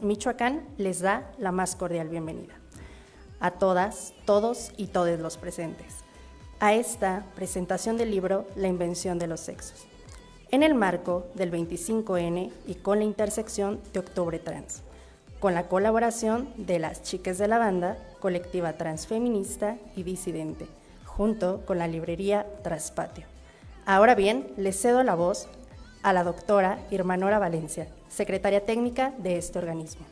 Michoacán les da la más cordial bienvenida. A todas, todos y todes los presentes, a esta presentación del libro La invención de los sexos, en el marco del 25N y con la intersección de Octubre Trans, con la colaboración de las Chicas de la Banda, colectiva transfeminista y disidente, junto con la librería Traspatio. Ahora bien, les cedo la voz a la doctora Irma Nora Valencia, secretaria técnica de este organismo.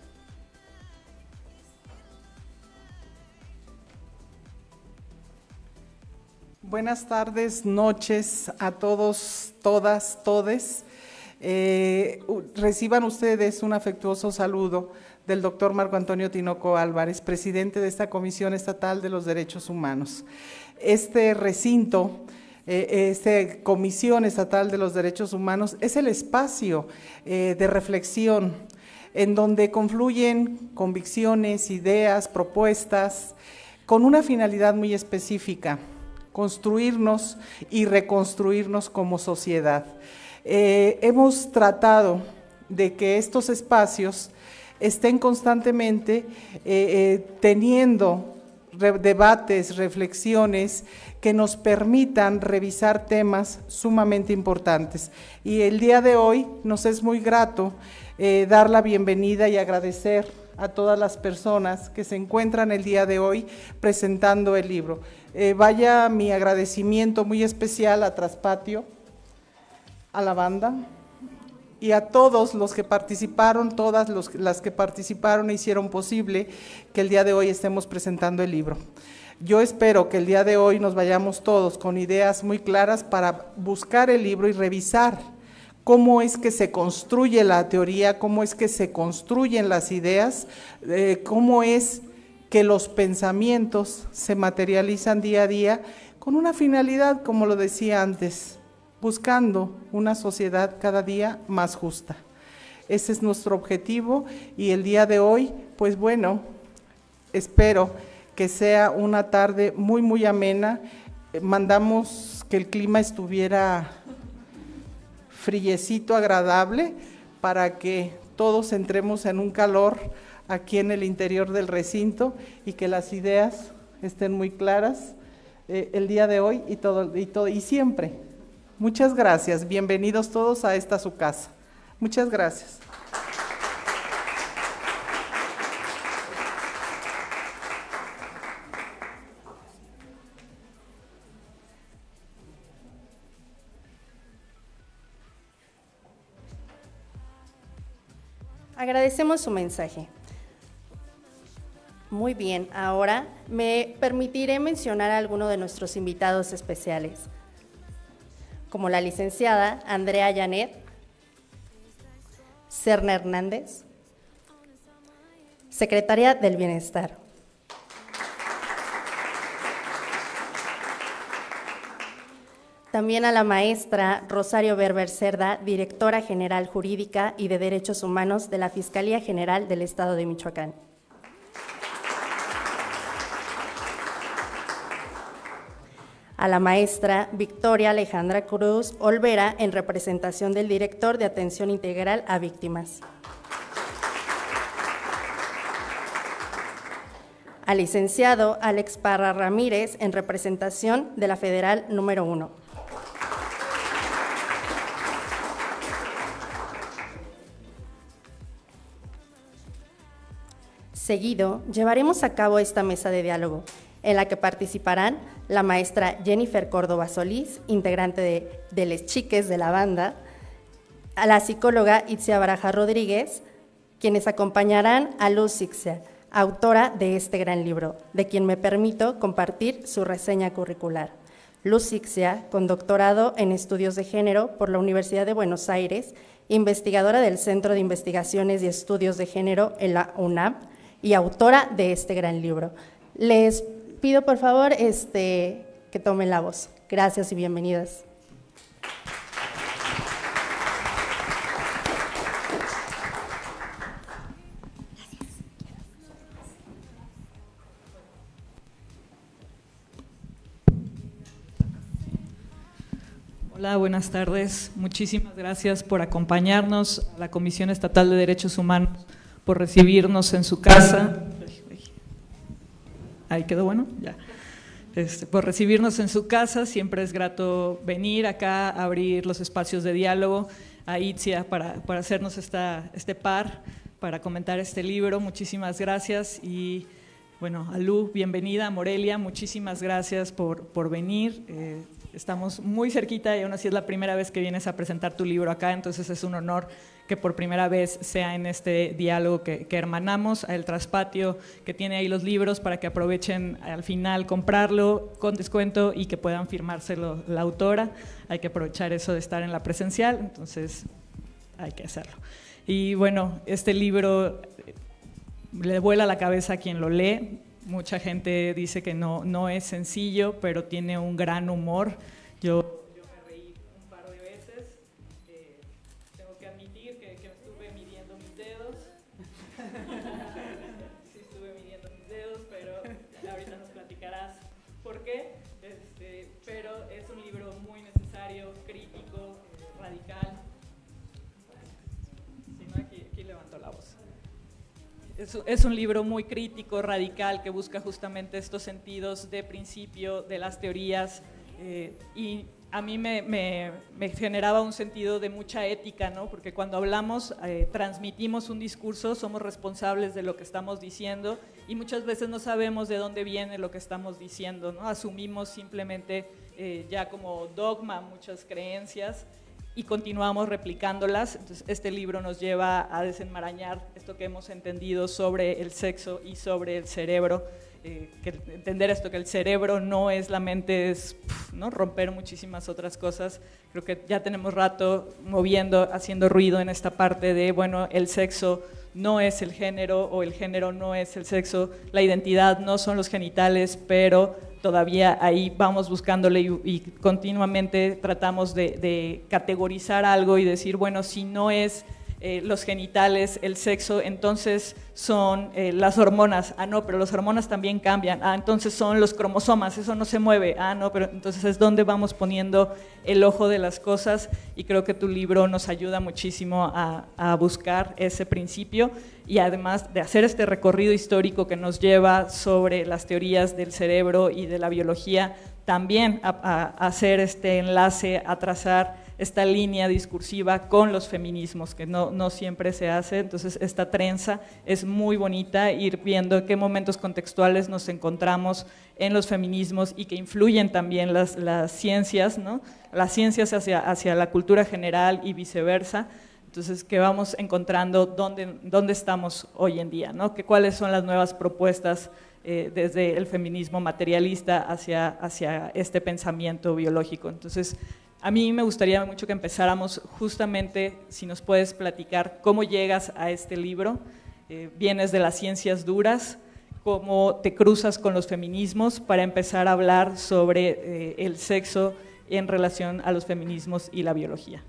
Buenas tardes, noches a todos, todas, todes. Reciban ustedes un afectuoso saludo del doctor Marco Antonio Tinoco Álvarez, presidente de esta Comisión Estatal de los Derechos Humanos. Este recinto, esta Comisión Estatal de los Derechos Humanos, es el espacio de reflexión en donde confluyen convicciones, ideas, propuestas, con una finalidad muy específica: construirnos y reconstruirnos como sociedad. Hemos tratado de que estos espacios estén constantemente teniendo debates, reflexiones que nos permitan revisar temas sumamente importantes. Y el día de hoy nos es muy grato dar la bienvenida y agradecer a todas las personas que se encuentran el día de hoy presentando el libro. Vaya mi agradecimiento muy especial a Traspatio, a la banda y a todos los que participaron, todas las que participaron e hicieron posible que el día de hoy estemos presentando el libro. Yo espero que el día de hoy nos vayamos todos con ideas muy claras para buscar el libro y revisar cómo es que se construye la teoría, cómo es que se construyen las ideas, cómo es que los pensamientos se materializan día a día con una finalidad, como lo decía antes, buscando una sociedad cada día más justa. Ese es nuestro objetivo y el día de hoy, pues bueno, espero que sea una tarde muy, muy amena. Mandamos que el clima estuviera friecito, agradable, para que todos entremos en un calor aquí en el interior del recinto y que las ideas estén muy claras el día de hoy y siempre. Muchas gracias, bienvenidos todos a esta su casa. Muchas gracias. Agradecemos su mensaje. Muy bien, ahora me permitiré mencionar a algunos de nuestros invitados especiales, como la licenciada Andrea Janet, Serna Hernández, secretaria del Bienestar. También a la maestra Rosario Berber Cerda, directora general jurídica y de Derechos Humanos de la Fiscalía General del Estado de Michoacán. A la maestra Victoria Alejandra Cruz Olvera, en representación del director de Atención Integral a Víctimas. Al licenciado Alex Parra Ramírez, en representación de la Federal número 1. Seguido, llevaremos a cabo esta mesa de diálogo, en la que participarán la maestra Jennifer Córdoba Solís, integrante de Les Chiques de la Banda, a la psicóloga Itzia Baraja Rodríguez, quienes acompañarán a Luz Ixia, autora de este gran libro, de quien me permito compartir su reseña curricular. Luz Ixia, con doctorado en Estudios de Género por la Universidad de Buenos Aires, investigadora del Centro de Investigaciones y Estudios de Género en la UNAM y autora de este gran libro. Les pido por favor que tomen la voz. Gracias y bienvenidas. Hola, buenas tardes. Muchísimas gracias por acompañarnos a la Comisión Estatal de Derechos Humanos por recibirnos en su casa. Ahí quedó bueno, ya. Por recibirnos en su casa, siempre es grato venir acá, abrir los espacios de diálogo, a Itzia para hacernos este par, para comentar este libro. Muchísimas gracias y bueno, a Lu, bienvenida, a Morelia, muchísimas gracias por venir. Estamos muy cerquita y aún así es la primera vez que vienes a presentar tu libro acá, entonces es un honor que por primera vez sea en este diálogo que hermanamos, a El Traspatio, que tiene ahí los libros para que aprovechen al final comprarlo con descuento y que puedan firmárselo la autora. Hay que aprovechar eso de estar en la presencial, entonces hay que hacerlo. Y bueno, este libro le vuela la cabeza a quien lo lee. Mucha gente dice que no es sencillo, pero tiene un gran humor. Yo me reí un par de veces. Tengo que admitir que estuve midiendo mis dedos. Sí, estuve midiendo mis dedos, pero ahorita nos platicarás por qué. Pero es un libro muy necesario, crítico, radical. Si no, aquí levanto la voz. Es un libro muy crítico, radical, que busca justamente estos sentidos de principio de las teorías y a mí me generaba un sentido de mucha ética, ¿no? Porque cuando hablamos, transmitimos un discurso, somos responsables de lo que estamos diciendo y muchas veces no sabemos de dónde viene lo que estamos diciendo, ¿no? Asumimos simplemente ya como dogma muchas creencias y continuamos replicándolas. Entonces, este libro nos lleva a desenmarañar esto que hemos entendido sobre el sexo y sobre el cerebro, que entender esto, que el cerebro no es la mente, es ¿no? romper muchísimas otras cosas. Creo que ya tenemos rato haciendo ruido en esta parte de, bueno, el sexo no es el género o el género no es el sexo, la identidad no son los genitales, pero todavía ahí vamos buscándole y continuamente tratamos de categorizar algo y decir, bueno, si no es los genitales, el sexo, entonces son las hormonas. Ah, no, pero las hormonas también cambian. Ah, entonces son los cromosomas, eso no se mueve. Ah, no, pero entonces es donde vamos poniendo el ojo de las cosas y creo que tu libro nos ayuda muchísimo a buscar ese principio y además de hacer este recorrido histórico que nos lleva sobre las teorías del cerebro y de la biología, también a hacer este enlace, a trazar esta línea discursiva con los feminismos, que no siempre se hace. Entonces esta trenza es muy bonita, ir viendo en qué momentos contextuales nos encontramos en los feminismos y que influyen también las ciencias, ¿no? Las ciencias hacia la cultura general y viceversa. Entonces, que vamos encontrando dónde estamos hoy en día, ¿no? Cuáles son las nuevas propuestas desde el feminismo materialista hacia este pensamiento biológico. Entonces, a mí me gustaría mucho que empezáramos justamente, si nos puedes platicar cómo llegas a este libro, vienes de las ciencias duras, cómo te cruzas con los feminismos para empezar a hablar sobre el sexo en relación a los feminismos y la biología.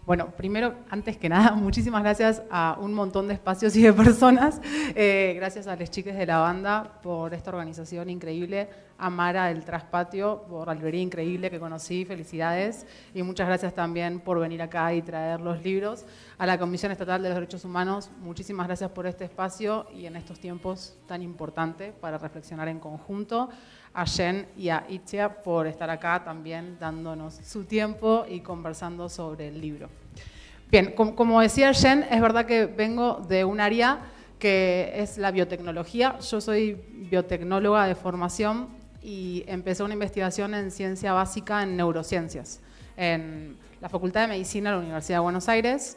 Bueno, primero, antes que nada, muchísimas gracias a un montón de espacios y de personas. Gracias a las chicas de la banda por esta organización increíble, a Mara del Traspatio por la librería increíble que conocí, felicidades. Y muchas gracias también por venir acá y traer los libros. A la Comisión Estatal de los Derechos Humanos, muchísimas gracias por este espacio y en estos tiempos tan importantes para reflexionar en conjunto. A Jen y a Itzia por estar acá también dándonos su tiempo y conversando sobre el libro. Bien, como decía Jen, es verdad que vengo de un área que es la biotecnología. Yo soy biotecnóloga de formación y empecé una investigación en ciencia básica en neurociencias en la Facultad de Medicina de la Universidad de Buenos Aires.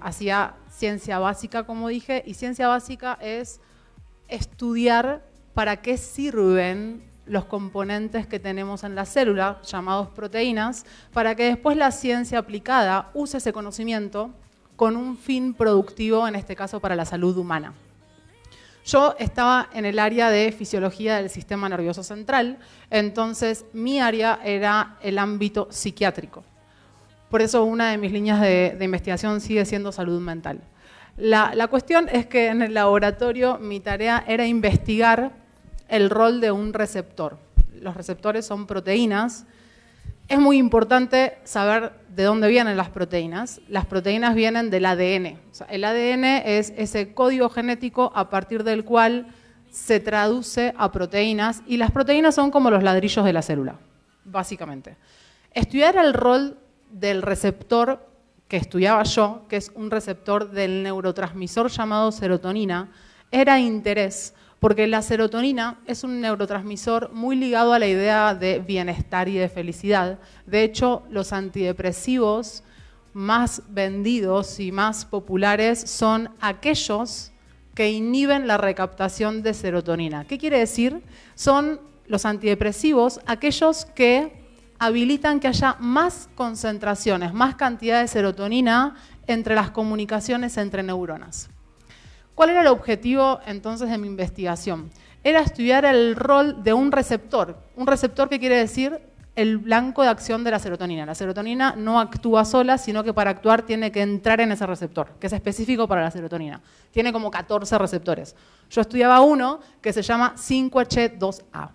Hacía ciencia básica, como dije, y ciencia básica es estudiar para qué sirven los componentes que tenemos en la célula, llamados proteínas, para que después la ciencia aplicada use ese conocimiento con un fin productivo, en este caso para la salud humana. Yo estaba en el área de fisiología del sistema nervioso central, entonces mi área era el ámbito psiquiátrico. Por eso una de mis líneas de investigación sigue siendo salud mental. La cuestión es que en el laboratorio mi tarea era investigar el rol de un receptor. Los receptores son proteínas Es muy importante saber de dónde vienen las proteínas. Las proteínas vienen del ADN. O sea, el ADN es ese código genético a partir del cual se traduce a proteínas, y las proteínas son como los ladrillos de la célula, básicamente. Estudiar el rol del receptor que estudiaba yo, que es un receptor del neurotransmisor llamado serotonina, era de interés, porque la serotonina es un neurotransmisor muy ligado a la idea de bienestar y de felicidad. De hecho, los antidepresivos más vendidos y más populares son aquellos que inhiben la recaptación de serotonina. ¿Qué quiere decir? Son los antidepresivos aquellos que habilitan que haya más concentraciones, más cantidad de serotonina entre las comunicaciones entre neuronas. ¿Cuál era el objetivo entonces de mi investigación? Era estudiar el rol de un receptor. Un receptor, ¿qué quiere decir? El blanco de acción de la serotonina. La serotonina no actúa sola, sino que para actuar tiene que entrar en ese receptor, que es específico para la serotonina. Tiene como 14 receptores. Yo estudiaba uno que se llama 5H2A.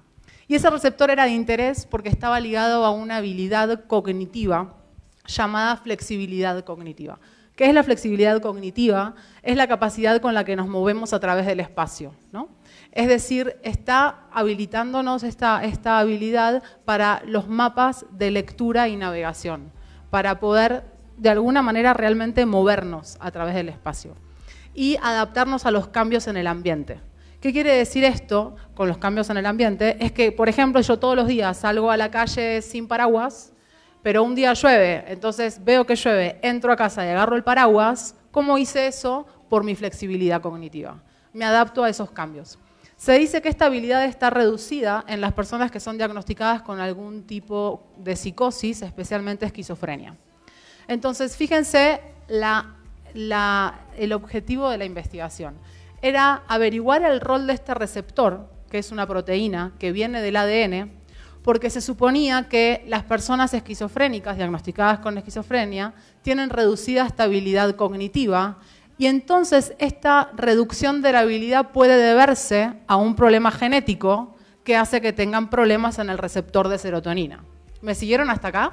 Y ese receptor era de interés porque estaba ligado a una habilidad cognitiva llamada flexibilidad cognitiva. ¿Qué es la flexibilidad cognitiva? Es la capacidad con la que nos movemos a través del espacio, ¿no? Es decir, está habilitándonos esta habilidad para los mapas de lectura y navegación, para poder de alguna manera realmente movernos a través del espacio y adaptarnos a los cambios en el ambiente. ¿Qué quiere decir esto con los cambios en el ambiente? Es que, por ejemplo, yo todos los días salgo a la calle sin paraguas, pero un día llueve, entonces veo que llueve, entro a casa y agarro el paraguas. ¿Cómo hice eso? Por mi flexibilidad cognitiva. Me adapto a esos cambios. Se dice que esta habilidad está reducida en las personas que son diagnosticadas con algún tipo de psicosis, especialmente esquizofrenia. Entonces, fíjense el objetivo de la investigación. Era averiguar el rol de este receptor, que es una proteína que viene del ADN, porque se suponía que las personas esquizofrénicas, diagnosticadas con esquizofrenia, tienen reducida estabilidad cognitiva, y entonces esta reducción de la habilidad puede deberse a un problema genético que hace que tengan problemas en el receptor de serotonina. ¿Me siguieron hasta acá?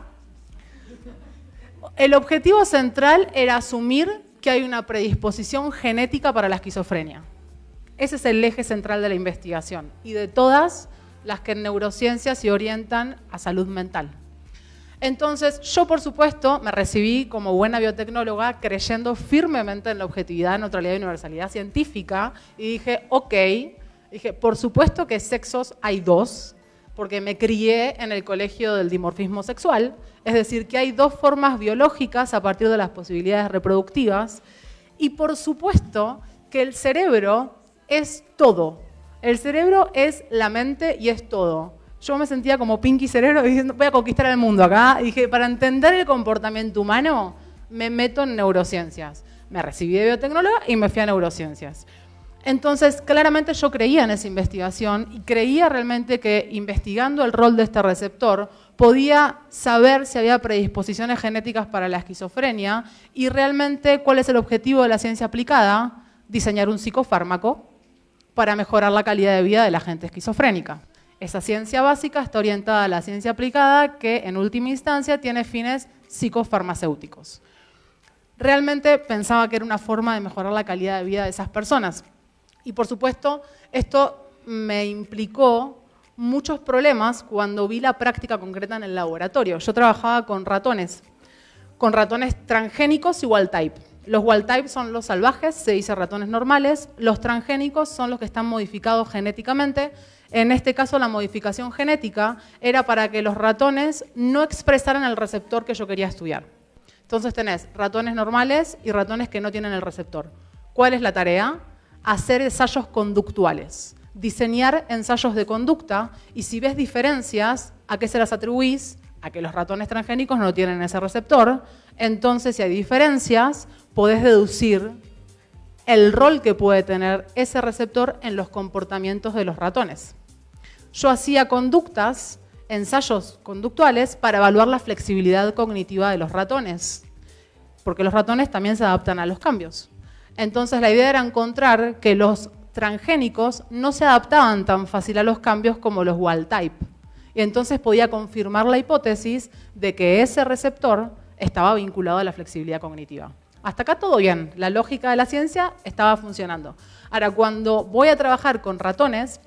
El objetivo central era asumir que hay una predisposición genética para la esquizofrenia. Ese es el eje central de la investigación, y de todas las que en neurociencia se orientan a salud mental. Entonces, yo por supuesto me recibí como buena biotecnóloga creyendo firmemente en la objetividad, neutralidad y universalidad científica, y dije, ok, por supuesto que sexos hay dos, porque me crié en el colegio del dimorfismo sexual, es decir, que hay dos formas biológicas a partir de las posibilidades reproductivas, y por supuesto que el cerebro es todo. El cerebro es la mente y es todo. Yo me sentía como Pinky Cerebro diciendo, voy a conquistar el mundo acá. Y dije, para entender el comportamiento humano, me meto en neurociencias. Me recibí de biotecnóloga y me fui a neurociencias. Entonces, claramente yo creía en esa investigación y creía realmente que investigando el rol de este receptor podía saber si había predisposiciones genéticas para la esquizofrenia y realmente cuál es el objetivo de la ciencia aplicada, diseñar un psicofármaco para mejorar la calidad de vida de la gente esquizofrénica. Esa ciencia básica está orientada a la ciencia aplicada que en última instancia tiene fines psicofarmacéuticos. Realmente pensaba que era una forma de mejorar la calidad de vida de esas personas. Y por supuesto, esto me implicó muchos problemas cuando vi la práctica concreta en el laboratorio. Yo trabajaba con ratones transgénicos y wild type. Los wild type son los salvajes, se dice ratones normales. Los transgénicos son los que están modificados genéticamente. En este caso, la modificación genética era para que los ratones no expresaran el receptor que yo quería estudiar. Entonces tenés ratones normales y ratones que no tienen el receptor. ¿Cuál es la tarea? Hacer ensayos conductuales, diseñar ensayos de conducta, y si ves diferencias, ¿a qué se las atribuís? A que los ratones transgénicos no tienen ese receptor. Entonces, si hay diferencias, podés deducir el rol que puede tener ese receptor en los comportamientos de los ratones. Yo hacía conductas, ensayos conductuales, para evaluar la flexibilidad cognitiva de los ratones, porque los ratones también se adaptan a los cambios. Entonces, la idea era encontrar que los transgénicos no se adaptaban tan fácil a los cambios como los wild type. Y entonces podía confirmar la hipótesis de que ese receptor estaba vinculado a la flexibilidad cognitiva. Hasta acá todo bien, la lógica de la ciencia estaba funcionando. Ahora, cuando voy a trabajar con ratones,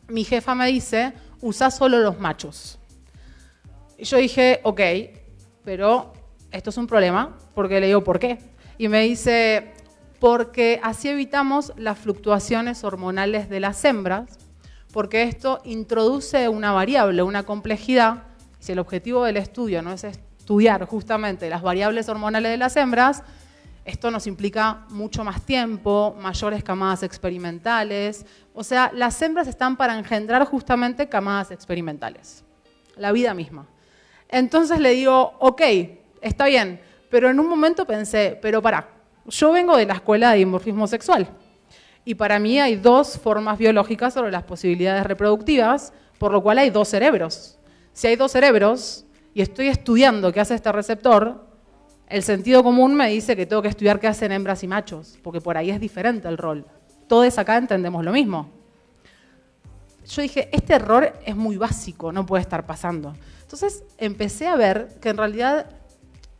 mi jefa me dice, usá solo los machos. Y yo dije, ok, pero esto es un problema, porque le digo, ¿por qué? Y me dice, porque así evitamos las fluctuaciones hormonales de las hembras, porque esto introduce una variable, una complejidad. Si el objetivo del estudio no es estudiar justamente las variables hormonales de las hembras, esto nos implica mucho más tiempo, mayores camadas experimentales. O sea, las hembras están para engendrar justamente camadas experimentales, la vida misma. Entonces le digo, ok, está bien, pero en un momento pensé, pero pará, yo vengo de la escuela de dimorfismo sexual y para mí hay dos formas biológicas sobre las posibilidades reproductivas, por lo cual hay dos cerebros. Si hay dos cerebros y estoy estudiando qué hace este receptor, el sentido común me dice que tengo que estudiar qué hacen hembras y machos, porque por ahí es diferente el rol. Todos acá entendemos lo mismo. Yo dije, este error es muy básico, no puede estar pasando. Entonces empecé a ver que en realidad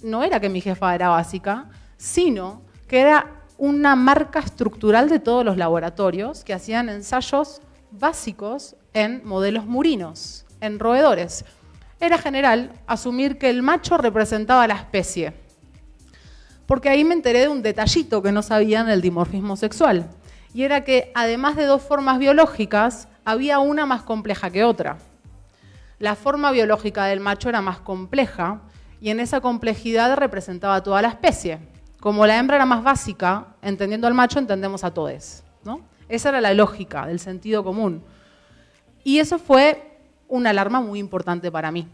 no era que mi jefa era básica, sino que era una marca estructural de todos los laboratorios que hacían ensayos básicos en modelos murinos, en roedores. Era general asumir que el macho representaba la especie, porque ahí me enteré de un detallito que no sabía en el dimorfismo sexual, y era que además de dos formas biológicas, había una más compleja que otra. La forma biológica del macho era más compleja, y en esa complejidad representaba toda la especie. Como la hembra era más básica, entendiendo al macho, entendemos a todes, ¿no? Esa era la lógica del sentido común. Y eso fue una alarma muy importante para mí.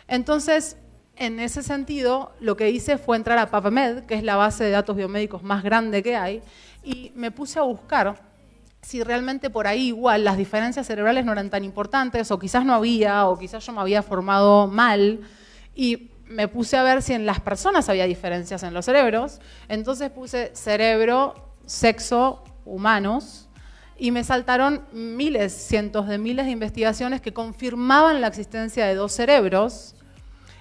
Entonces, en ese sentido, lo que hice fue entrar a PubMed, que es la base de datos biomédicos más grande que hay, y me puse a buscar si realmente por ahí igual las diferencias cerebrales no eran tan importantes, o quizás no había, o quizás yo me había formado mal, y me puse a ver si en las personas había diferencias en los cerebros. Entonces puse cerebro, sexo, humanos, y me saltaron miles, cientos de miles de investigaciones que confirmaban la existencia de dos cerebros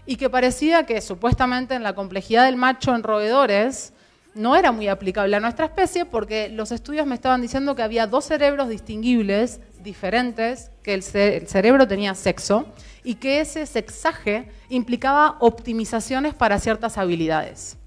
y que parecía que supuestamente en la complejidad del macho en roedores no era muy aplicable a nuestra especie, porque los estudios me estaban diciendo que había dos cerebros distinguibles, diferentes, que el cerebro tenía sexo y que ese sexaje implicaba optimizaciones para ciertas habilidades.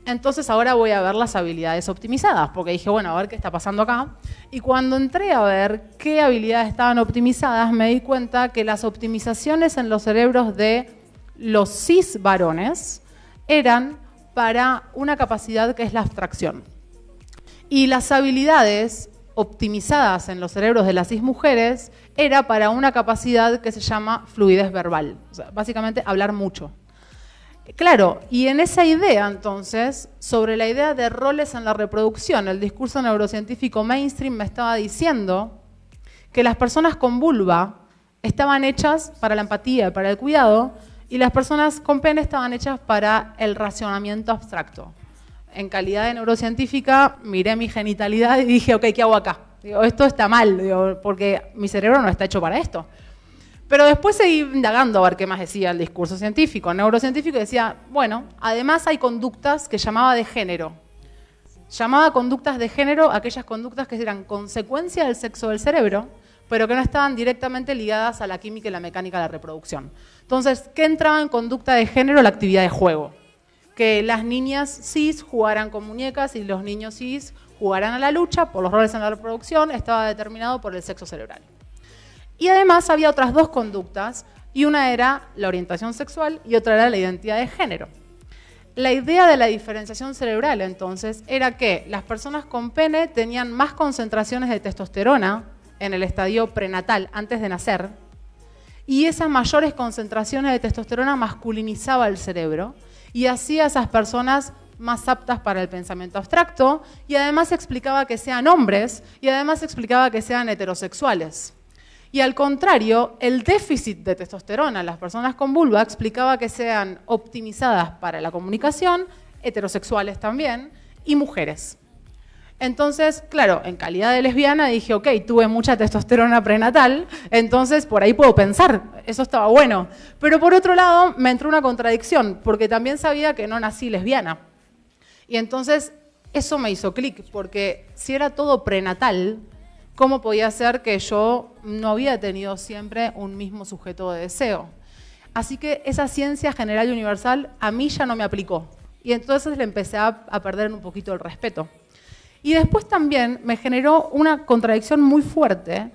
Entonces ahora voy a ver las habilidades optimizadas, porque dije, bueno, a ver qué está pasando acá. Y cuando entré a ver qué habilidades estaban optimizadas, me di cuenta que las optimizaciones en los cerebros de los cis varones eran para una capacidad que es la abstracción. Y las habilidades optimizadas en los cerebros de las cis mujeres era para una capacidad que se llama fluidez verbal. O sea, básicamente hablar mucho. Claro, y en esa idea entonces, sobre la idea de roles en la reproducción, el discurso neurocientífico mainstream me estaba diciendo que las personas con vulva estaban hechas para la empatía y para el cuidado, y las personas con pene estaban hechas para el racionamiento abstracto. En calidad de neurocientífica miré mi genitalidad y dije, ok, ¿qué hago acá? Digo, esto está mal, digo, porque mi cerebro no está hecho para esto. Pero después seguí indagando a ver qué más decía el discurso científico. El neurocientífico decía, bueno, además hay conductas que llamaba de género. Llamaba conductas de género aquellas conductas que eran consecuencia del sexo del cerebro, pero que no estaban directamente ligadas a la química y la mecánica de la reproducción. Entonces, ¿qué entraba en conducta de género? La actividad de juego. Que las niñas cis jugaran con muñecas y los niños cis jugaran a la lucha por los roles en la reproducción, estaba determinado por el sexo cerebral. Y además había otras dos conductas, y una era la orientación sexual y otra era la identidad de género. La idea de la diferenciación cerebral, entonces, era que las personas con pene tenían más concentraciones de testosterona en el estadio prenatal, antes de nacer, y esas mayores concentraciones de testosterona masculinizaba el cerebro y hacía a esas personas más aptas para el pensamiento abstracto, y además explicaba que sean hombres, y además explicaba que sean heterosexuales. Y al contrario, el déficit de testosterona en las personas con vulva explicaba que sean optimizadas para la comunicación, heterosexuales también, y mujeres. Entonces, claro, en calidad de lesbiana dije, ok, tuve mucha testosterona prenatal, entonces por ahí puedo pensar, eso estaba bueno. Pero por otro lado, me entró una contradicción, porque también sabía que no nací lesbiana. Y entonces, eso me hizo clic, porque si era todo prenatal, ¿cómo podía ser que yo no había tenido siempre un mismo sujeto de deseo? Así que esa ciencia general y universal a mí ya no me aplicó. Y entonces le empecé a perder un poquito el respeto. Y después también me generó una contradicción muy fuerte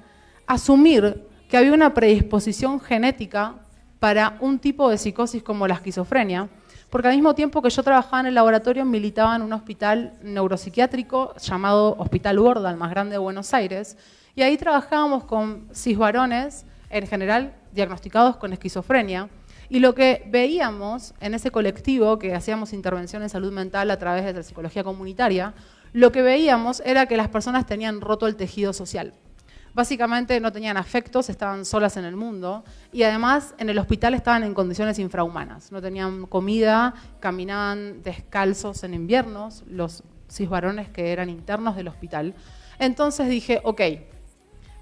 asumir que había una predisposición genética para un tipo de psicosis como la esquizofrenia, porque al mismo tiempo que yo trabajaba en el laboratorio militaba en un hospital neuropsiquiátrico llamado Hospital Gorda, el más grande de Buenos Aires, y ahí trabajábamos con cisvarones, en general diagnosticados con esquizofrenia, y lo que veíamos en ese colectivo, que hacíamos intervención en salud mental a través de la psicología comunitaria, lo que veíamos era que las personas tenían roto el tejido social. Básicamente no tenían afectos, estaban solas en el mundo y además en el hospital estaban en condiciones infrahumanas. No tenían comida, caminaban descalzos en inviernos, los cisvarones que eran internos del hospital. Entonces dije, ok,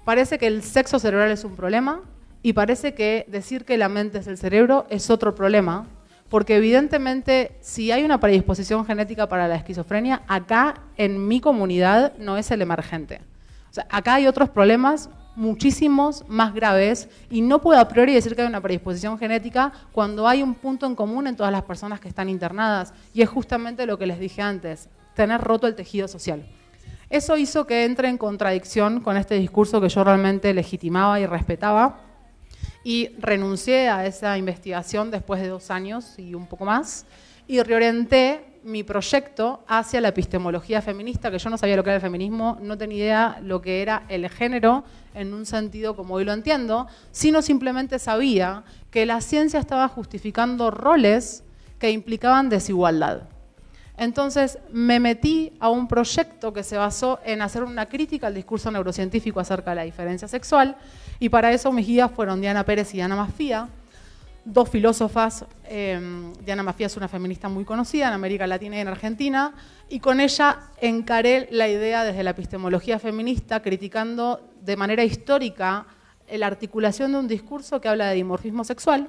parece que el sexo cerebral es un problema y parece que decir que la mente es el cerebro es otro problema, porque evidentemente si hay una predisposición genética para la esquizofrenia, acá en mi comunidad no es el emergente. O sea, acá hay otros problemas muchísimos más graves y no puedo a priori decir que hay una predisposición genética cuando hay un punto en común en todas las personas que están internadas y es justamente lo que les dije antes, tener roto el tejido social. Eso hizo que entre en contradicción con este discurso que yo realmente legitimaba y respetaba y renuncié a esa investigación después de 2 años y un poco más y reorienté mi proyecto hacia la epistemología feminista, que yo no sabía lo que era el feminismo, no tenía idea lo que era el género en un sentido como hoy lo entiendo, sino simplemente sabía que la ciencia estaba justificando roles que implicaban desigualdad. Entonces me metí a un proyecto que se basó en hacer una crítica al discurso neurocientífico acerca de la diferencia sexual y para eso mis guías fueron Diana Pérez y Diana Maffía, 2 filósofas. Diana Maffía es una feminista muy conocida en América Latina y en Argentina y con ella encaré la idea desde la epistemología feminista criticando de manera histórica la articulación de un discurso que habla de dimorfismo sexual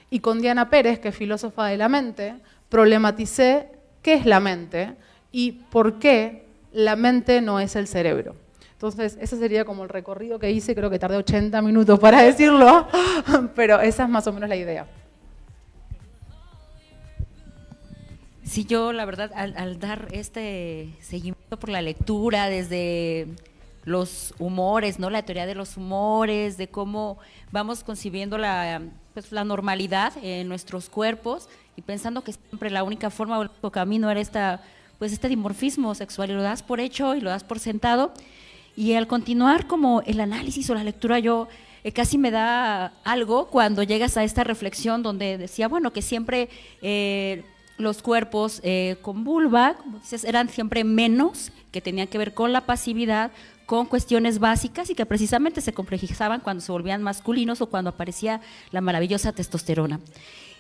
y con Diana Pérez, que es filósofa de la mente, problematicé qué es la mente y por qué la mente no es el cerebro. Entonces, ese sería como el recorrido que hice, creo que tardé 80 minutos para decirlo, pero esa es más o menos la idea. Sí, yo la verdad, al dar este seguimiento por la lectura, desde los humores, ¿no? La teoría de los humores, de cómo vamos concibiendo la normalidad en nuestros cuerpos y pensando que siempre la única forma o el único camino era este dimorfismo sexual y lo das por hecho y lo das por sentado. Y al continuar como el análisis o la lectura yo casi me da algo cuando llegas a esta reflexión donde decía, bueno, que siempre los cuerpos con vulva, como dices, eran siempre menos, que tenían que ver con la pasividad, con cuestiones básicas y que precisamente se complejizaban cuando se volvían masculinos o cuando aparecía la maravillosa testosterona.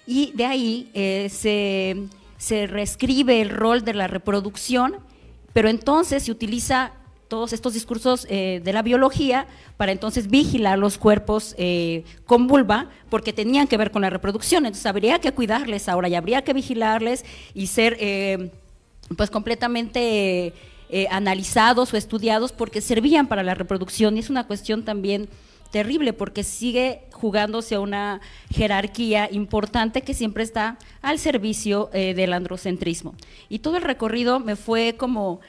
Y de ahí se reescribe el rol de la reproducción, pero entonces se utiliza todos estos discursos de la biología para entonces vigilar los cuerpos con vulva porque tenían que ver con la reproducción, entonces habría que cuidarles ahora y habría que vigilarles y ser pues completamente analizados o estudiados porque servían para la reproducción y es una cuestión también terrible porque sigue jugándose a una jerarquía importante que siempre está al servicio del androcentrismo. Y todo el recorrido me fue como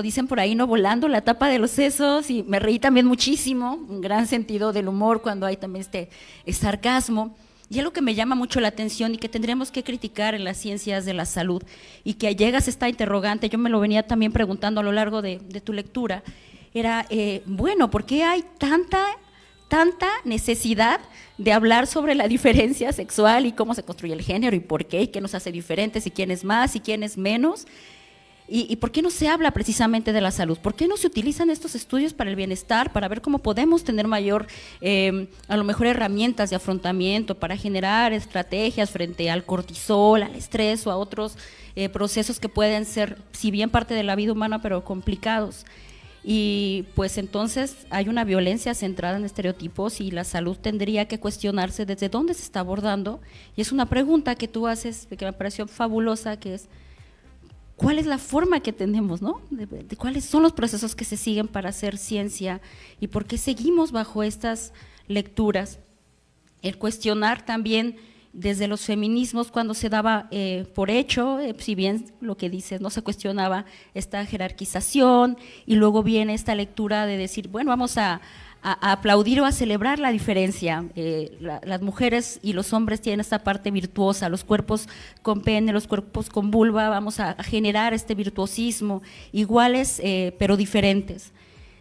dicen por ahí, no volando la tapa de los sesos y me reí también muchísimo, un gran sentido del humor cuando hay también este sarcasmo. Y algo que me llama mucho la atención y que tendríamos que criticar en las ciencias de la salud y que llegas a esta interrogante, yo me lo venía también preguntando a lo largo de tu lectura, era, bueno, ¿por qué hay tanta necesidad de hablar sobre la diferencia sexual y cómo se construye el género y por qué y qué nos hace diferentes y quién es más y quién es menos? ¿Y por qué no se habla precisamente de la salud? ¿Por qué no se utilizan estos estudios para el bienestar, para ver cómo podemos tener mayor, a lo mejor herramientas de afrontamiento, para generar estrategias frente al cortisol, al estrés o a otros procesos que pueden ser, si bien parte de la vida humana, pero complicados? Y pues entonces hay una violencia centrada en estereotipos y la salud tendría que cuestionarse desde dónde se está abordando. Y es una pregunta que tú haces, que me pareció fabulosa, que es ¿cuál es la forma que tenemos, ¿no? De cuáles son los procesos que se siguen para hacer ciencia y por qué seguimos bajo estas lecturas. El cuestionar también desde los feminismos cuando se daba por hecho, si bien lo que dices, no se cuestionaba esta jerarquización y luego viene esta lectura de decir, bueno, vamos a aplaudir o a celebrar la diferencia. Las mujeres y los hombres tienen esta parte virtuosa, los cuerpos con pene, los cuerpos con vulva, vamos a generar este virtuosismo, iguales pero diferentes.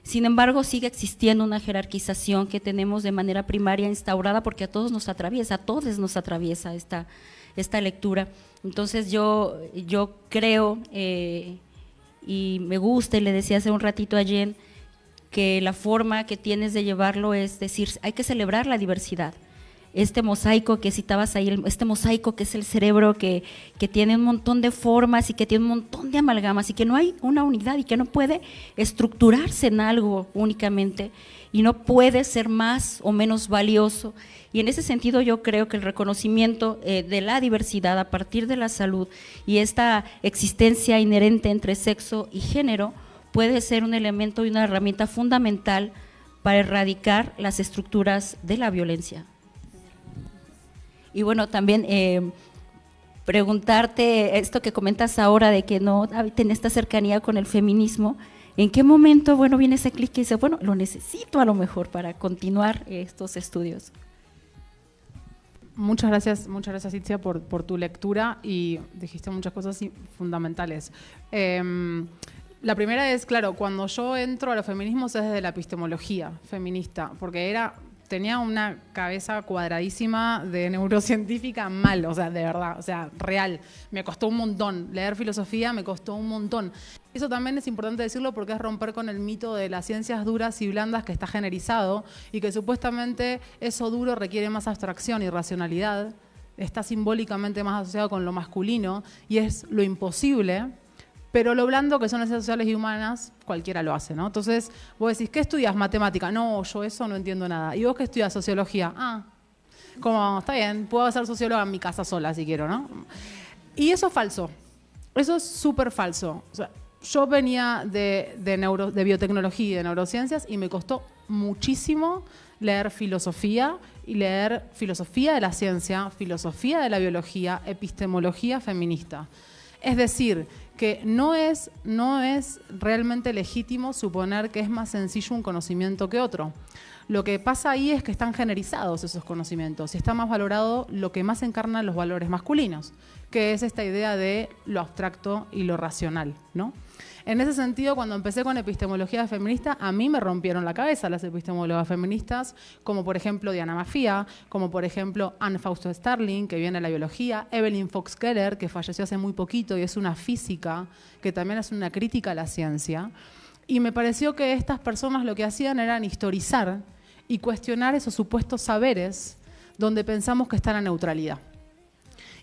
Sin embargo, sigue existiendo una jerarquización que tenemos de manera primaria instaurada porque a todos nos atraviesa esta lectura. Entonces yo creo, y me gusta, y le decía hace un ratito a Jen, que la forma que tienes de llevarlo es decir, hay que celebrar la diversidad. Este mosaico que citabas ahí, este mosaico que es el cerebro que tiene un montón de formas y que tiene un montón de amalgamas y que no hay una unidad y que no puede estructurarse en algo únicamente y no puede ser más o menos valioso. Y en ese sentido yo creo que el reconocimiento de la diversidad a partir de la salud y esta existencia inherente entre sexo y género puede ser un elemento y una herramienta fundamental para erradicar las estructuras de la violencia. Y bueno, también preguntarte esto que comentas ahora de que no tenés esta cercanía con el feminismo, ¿en qué momento, bueno, viene ese clic y dice, bueno, lo necesito a lo mejor para continuar estos estudios? Muchas gracias Itzia por tu lectura y dijiste muchas cosas fundamentales. La primera es, claro, cuando yo entro a los feminismos es desde la epistemología feminista, porque tenía una cabeza cuadradísima de neurocientífica mal, o sea, de verdad, o sea, real. Me costó un montón. Leer filosofía me costó un montón. Eso también es importante decirlo porque es romper con el mito de las ciencias duras y blandas que está generalizado y que supuestamente eso duro requiere más abstracción y racionalidad, está simbólicamente más asociado con lo masculino y es lo imposible. Pero lo blando, que son las ciencias sociales y humanas, cualquiera lo hace, ¿no? Entonces, vos decís, ¿qué estudias? Matemática. No, yo eso no entiendo nada. ¿Y vos qué estudias? Sociología. Como, está bien, puedo ser socióloga en mi casa sola si quiero, ¿no? Y eso es falso. Eso es súper falso. O sea, yo venía de biotecnología y de neurociencias y me costó muchísimo leer filosofía y leer filosofía de la ciencia, filosofía de la biología, epistemología feminista. Es decir, que no es realmente legítimo suponer que es más sencillo un conocimiento que otro. Lo que pasa ahí es que están generizados esos conocimientos y está más valorado lo que más encarna los valores masculinos, que es esta idea de lo abstracto y lo racional, ¿no? En ese sentido, cuando empecé con epistemología feminista, a mí me rompieron la cabeza las epistemólogas feministas, como por ejemplo Diana Maffia, como por ejemplo Anne Fausto Starling, que viene de la biología, Evelyn Fox Keller, que falleció hace muy poquito y es una física, que también es una crítica a la ciencia. Y me pareció que estas personas lo que hacían era historizar y cuestionar esos supuestos saberes donde pensamos que está la neutralidad.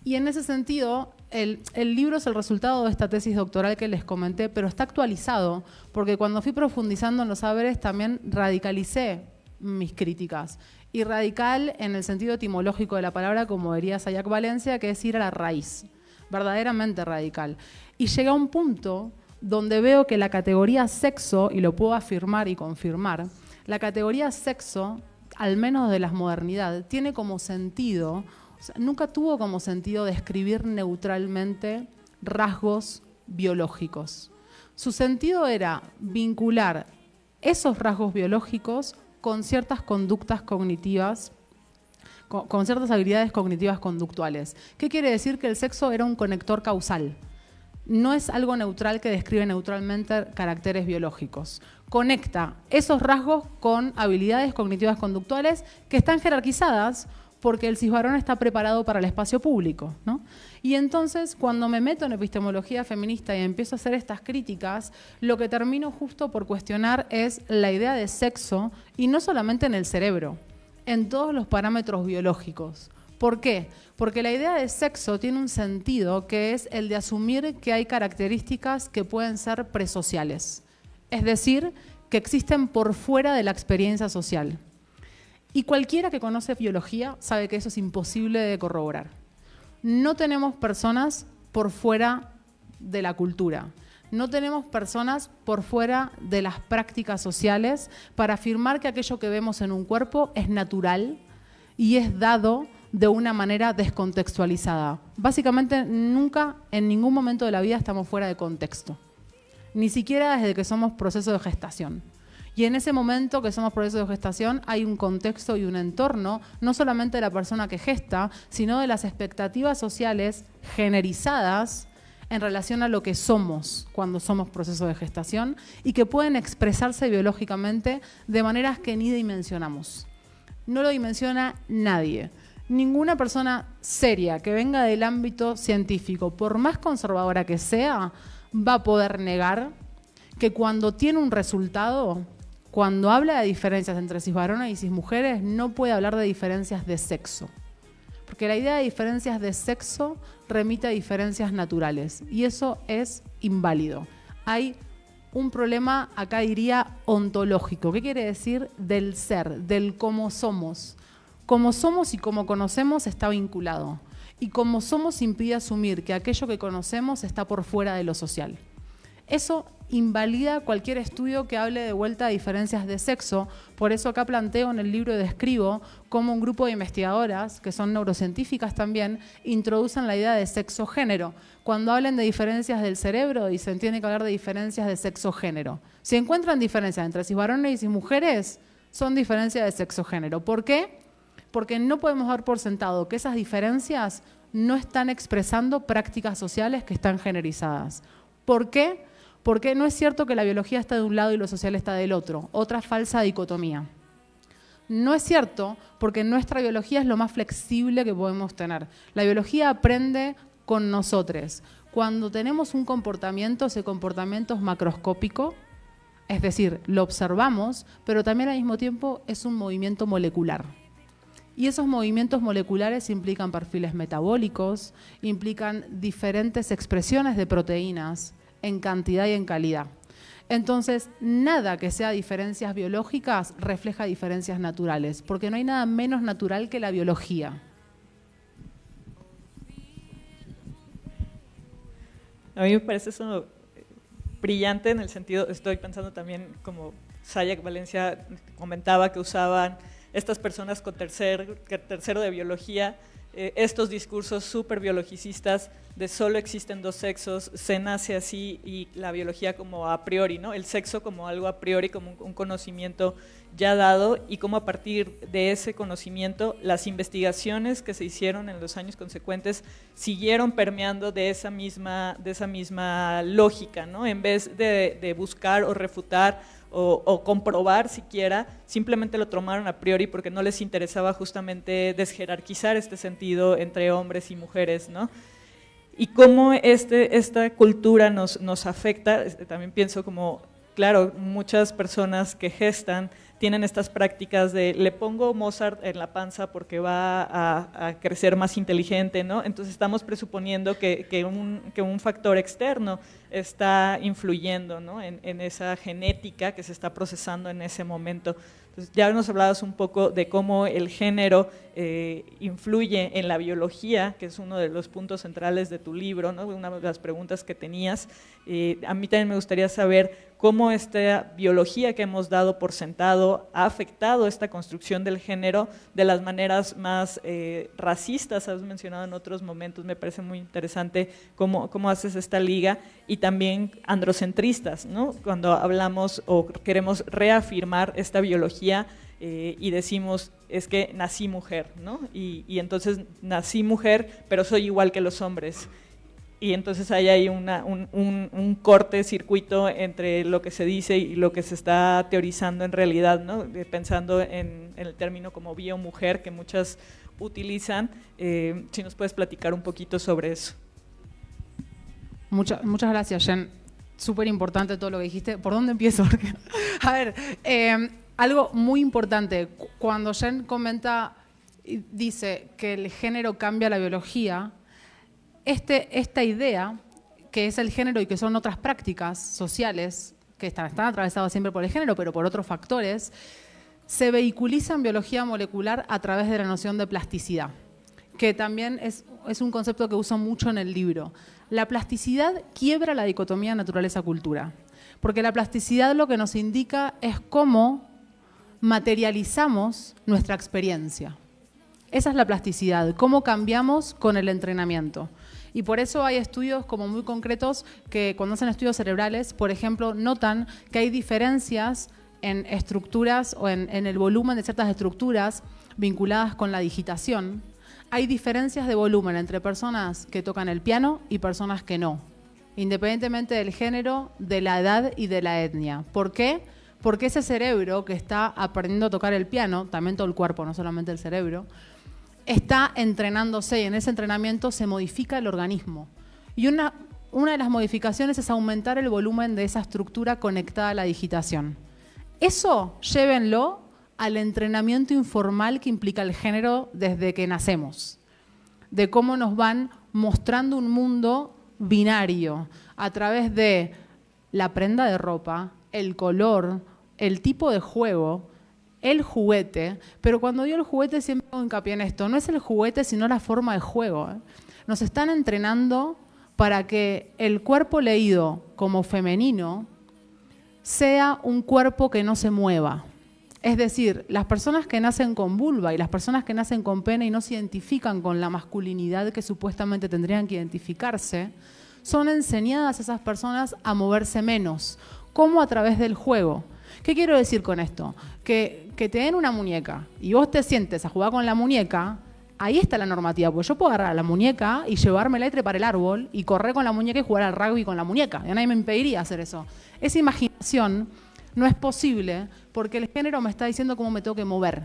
Y en ese sentido, el libro es el resultado de esta tesis doctoral que les comenté, pero está actualizado, porque cuando fui profundizando en los saberes también radicalicé mis críticas. Y radical en el sentido etimológico de la palabra, como diría Sayak Valencia, que es ir a la raíz, verdaderamente radical. Y llegué a un punto donde veo que la categoría sexo, y lo puedo afirmar y confirmar, la categoría sexo, al menos de la modernidad, tiene como sentido, o sea, nunca tuvo como sentido describir neutralmente rasgos biológicos. Su sentido era vincular esos rasgos biológicos con ciertas conductas cognitivas, con ciertas habilidades cognitivas conductuales. ¿Qué quiere decir? Que el sexo era un conector causal. No es algo neutral que describe neutralmente caracteres biológicos. Conecta esos rasgos con habilidades cognitivas conductuales que están jerarquizadas porque el cisvarón está preparado para el espacio público, ¿no? Y entonces, cuando me meto en epistemología feminista y empiezo a hacer estas críticas, lo que termino justo por cuestionar es la idea de sexo, y no solamente en el cerebro, en todos los parámetros biológicos. ¿Por qué? Porque la idea de sexo tiene un sentido que es el de asumir que hay características que pueden ser presociales, es decir, que existen por fuera de la experiencia social. Y cualquiera que conoce biología sabe que eso es imposible de corroborar. No tenemos personas por fuera de la cultura. No tenemos personas por fuera de las prácticas sociales para afirmar que aquello que vemos en un cuerpo es natural y es dado de una manera descontextualizada. Básicamente, nunca, en ningún momento de la vida estamos fuera de contexto. Ni siquiera desde que somos proceso de gestación. Y en ese momento que somos proceso de gestación hay un contexto y un entorno, no solamente de la persona que gesta, sino de las expectativas sociales generizadas en relación a lo que somos cuando somos proceso de gestación y que pueden expresarse biológicamente de maneras que ni dimensionamos. No lo dimensiona nadie. Ninguna persona seria que venga del ámbito científico, por más conservadora que sea, va a poder negar que cuando tiene un resultado, cuando habla de diferencias entre cisvarones y cismujeres, no puede hablar de diferencias de sexo. Porque la idea de diferencias de sexo remite a diferencias naturales y eso es inválido. Hay un problema, acá diría, ontológico. ¿Qué quiere decir? Del ser, del cómo somos. Cómo somos y cómo conocemos está vinculado. Y cómo somos impide asumir que aquello que conocemos está por fuera de lo social. Eso invalida cualquier estudio que hable de vuelta a diferencias de sexo. Por eso acá planteo en el libro y describo cómo un grupo de investigadoras, que son neurocientíficas también, introducen la idea de sexo-género. Cuando hablen de diferencias del cerebro, dicen, tiene que hablar de diferencias de sexo-género. Si encuentran diferencias entre cisvarones y cismujeres, son diferencias de sexo-género. ¿Por qué? Porque no podemos dar por sentado que esas diferencias no están expresando prácticas sociales que están generizadas. ¿Por qué? Porque no es cierto que la biología está de un lado y lo social está del otro. Otra falsa dicotomía. No es cierto porque nuestra biología es lo más flexible que podemos tener. La biología aprende con nosotros. Cuando tenemos un comportamiento, ese comportamiento es macroscópico, es decir, lo observamos, pero también al mismo tiempo es un movimiento molecular. Y esos movimientos moleculares implican perfiles metabólicos, implican diferentes expresiones de proteínas en cantidad y en calidad. Entonces, nada que sea diferencias biológicas refleja diferencias naturales, porque no hay nada menos natural que la biología. A mí me parece eso brillante en el sentido, estoy pensando también como Sayak Valencia comentaba que usaban estas personas con tercero de biología, estos discursos súper biologicistas de solo existen dos sexos, se nace así y la biología como a priori, ¿no? El sexo como algo a priori, como un conocimiento ya dado y cómo a partir de ese conocimiento las investigaciones que se hicieron en los años consecuentes siguieron permeando de esa misma lógica, ¿no? En vez de buscar o refutar o comprobar siquiera, simplemente lo tomaron a priori porque no les interesaba justamente desjerarquizar este sentido entre hombres y mujeres, ¿no? Y cómo esta cultura nos afecta, también pienso como, claro, muchas personas que gestan tienen estas prácticas de le pongo Mozart en la panza porque va a crecer más inteligente, ¿no? Entonces estamos presuponiendo que un factor externo está influyendo, ¿no? en esa genética que se está procesando en ese momento. Entonces, ya nos hablabas un poco de cómo el género influye en la biología, que es uno de los puntos centrales de tu libro, ¿no? Una de las preguntas que tenías. A mí también me gustaría saber cómo esta biología que hemos dado por sentado ha afectado esta construcción del género de las maneras más racistas, has mencionado en otros momentos, me parece muy interesante cómo haces esta liga, y también androcentristas, ¿no? Cuando hablamos o queremos reafirmar esta biología y decimos, es que nací mujer, ¿no? Y entonces nací mujer, pero soy igual que los hombres. y entonces hay ahí un corte-circuito entre lo que se dice y lo que se está teorizando en realidad, ¿no? Pensando en el término como biomujer que muchas utilizan. Si nos puedes platicar un poquito sobre eso. Muchas gracias, Jen. Súper importante todo lo que dijiste. ¿Por dónde empiezo? A ver, algo muy importante. Cuando Jen comenta, dice que el género cambia la biología, esta idea, que es el género y que son otras prácticas sociales, que están atravesadas siempre por el género, pero por otros factores, se vehiculiza en biología molecular a través de la noción de plasticidad, que también es un concepto que uso mucho en el libro. La plasticidad quiebra la dicotomía naturaleza-cultura, porque la plasticidad lo que nos indica es cómo materializamos nuestra experiencia. Esa es la plasticidad, cómo cambiamos con el entrenamiento. Y por eso hay estudios como muy concretos que cuando hacen estudios cerebrales, por ejemplo, notan que hay diferencias en estructuras o en el volumen de ciertas estructuras vinculadas con la digitación. Hay diferencias de volumen entre personas que tocan el piano y personas que no, independientemente del género, de la edad y de la etnia. ¿Por qué? Porque ese cerebro que está aprendiendo a tocar el piano, también todo el cuerpo, no solamente el cerebro, está entrenándose y en ese entrenamiento se modifica el organismo. Y una de las modificaciones es aumentar el volumen de esa estructura conectada a la digitación. Eso llévenlo al entrenamiento informal que implica el género desde que nacemos, de cómo nos van mostrando un mundo binario a través de la prenda de ropa, el color, el tipo de juego, el juguete, pero cuando digo el juguete siempre hago hincapié en esto, no es el juguete sino la forma de juego. Nos están entrenando para que el cuerpo leído como femenino sea un cuerpo que no se mueva. Es decir, las personas que nacen con vulva y las personas que nacen con pene y no se identifican con la masculinidad que supuestamente tendrían que identificarse, son enseñadas esas personas a moverse menos. ¿Cómo? A través del juego. ¿Qué quiero decir con esto? Que te den una muñeca y vos te sientes a jugar con la muñeca, ahí está la normativa, porque yo puedo agarrar a la muñeca y llevármela y trepar el árbol y correr con la muñeca y jugar al rugby con la muñeca. Y nadie me impediría hacer eso. Esa imaginación no es posible porque el género me está diciendo cómo me tengo que mover.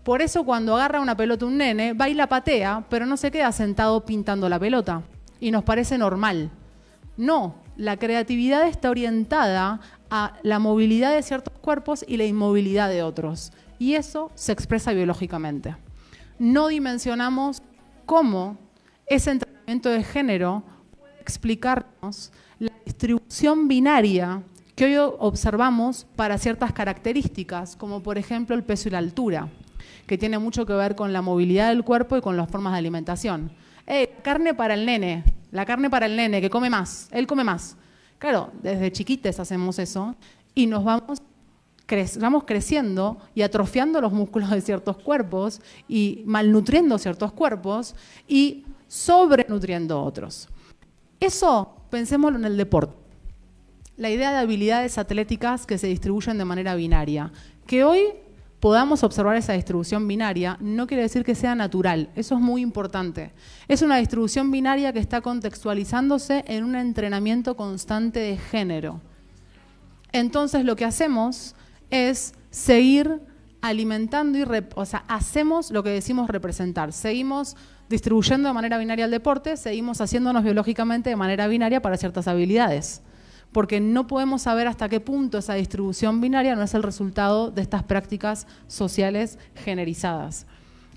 Por eso cuando agarra una pelota un nene, va y la patea, pero no se queda sentado pintando la pelota. Y nos parece normal. No, la creatividad está orientada a la movilidad de ciertos cuerpos y la inmovilidad de otros. Y eso se expresa biológicamente. No dimensionamos cómo ese entrenamiento de género puede explicarnos la distribución binaria que hoy observamos para ciertas características, como por ejemplo el peso y la altura, que tiene mucho que ver con la movilidad del cuerpo y con las formas de alimentación. Carne para el nene, la carne para el nene, que come más, él come más. Claro, desde chiquites hacemos eso y nos vamos creciendo y atrofiando los músculos de ciertos cuerpos y malnutriendo ciertos cuerpos y sobrenutriendo otros. Eso, pensémoslo en el deporte. La idea de habilidades atléticas que se distribuyen de manera binaria. Que hoy podamos observar esa distribución binaria no quiere decir que sea natural, eso es muy importante. Es una distribución binaria que está contextualizándose en un entrenamiento constante de género. Entonces lo que hacemos es seguir alimentando hacemos lo que decimos representar. Seguimos distribuyendo de manera binaria el deporte, seguimos haciéndonos biológicamente de manera binaria para ciertas habilidades. Porque no podemos saber hasta qué punto esa distribución binaria no es el resultado de estas prácticas sociales generizadas.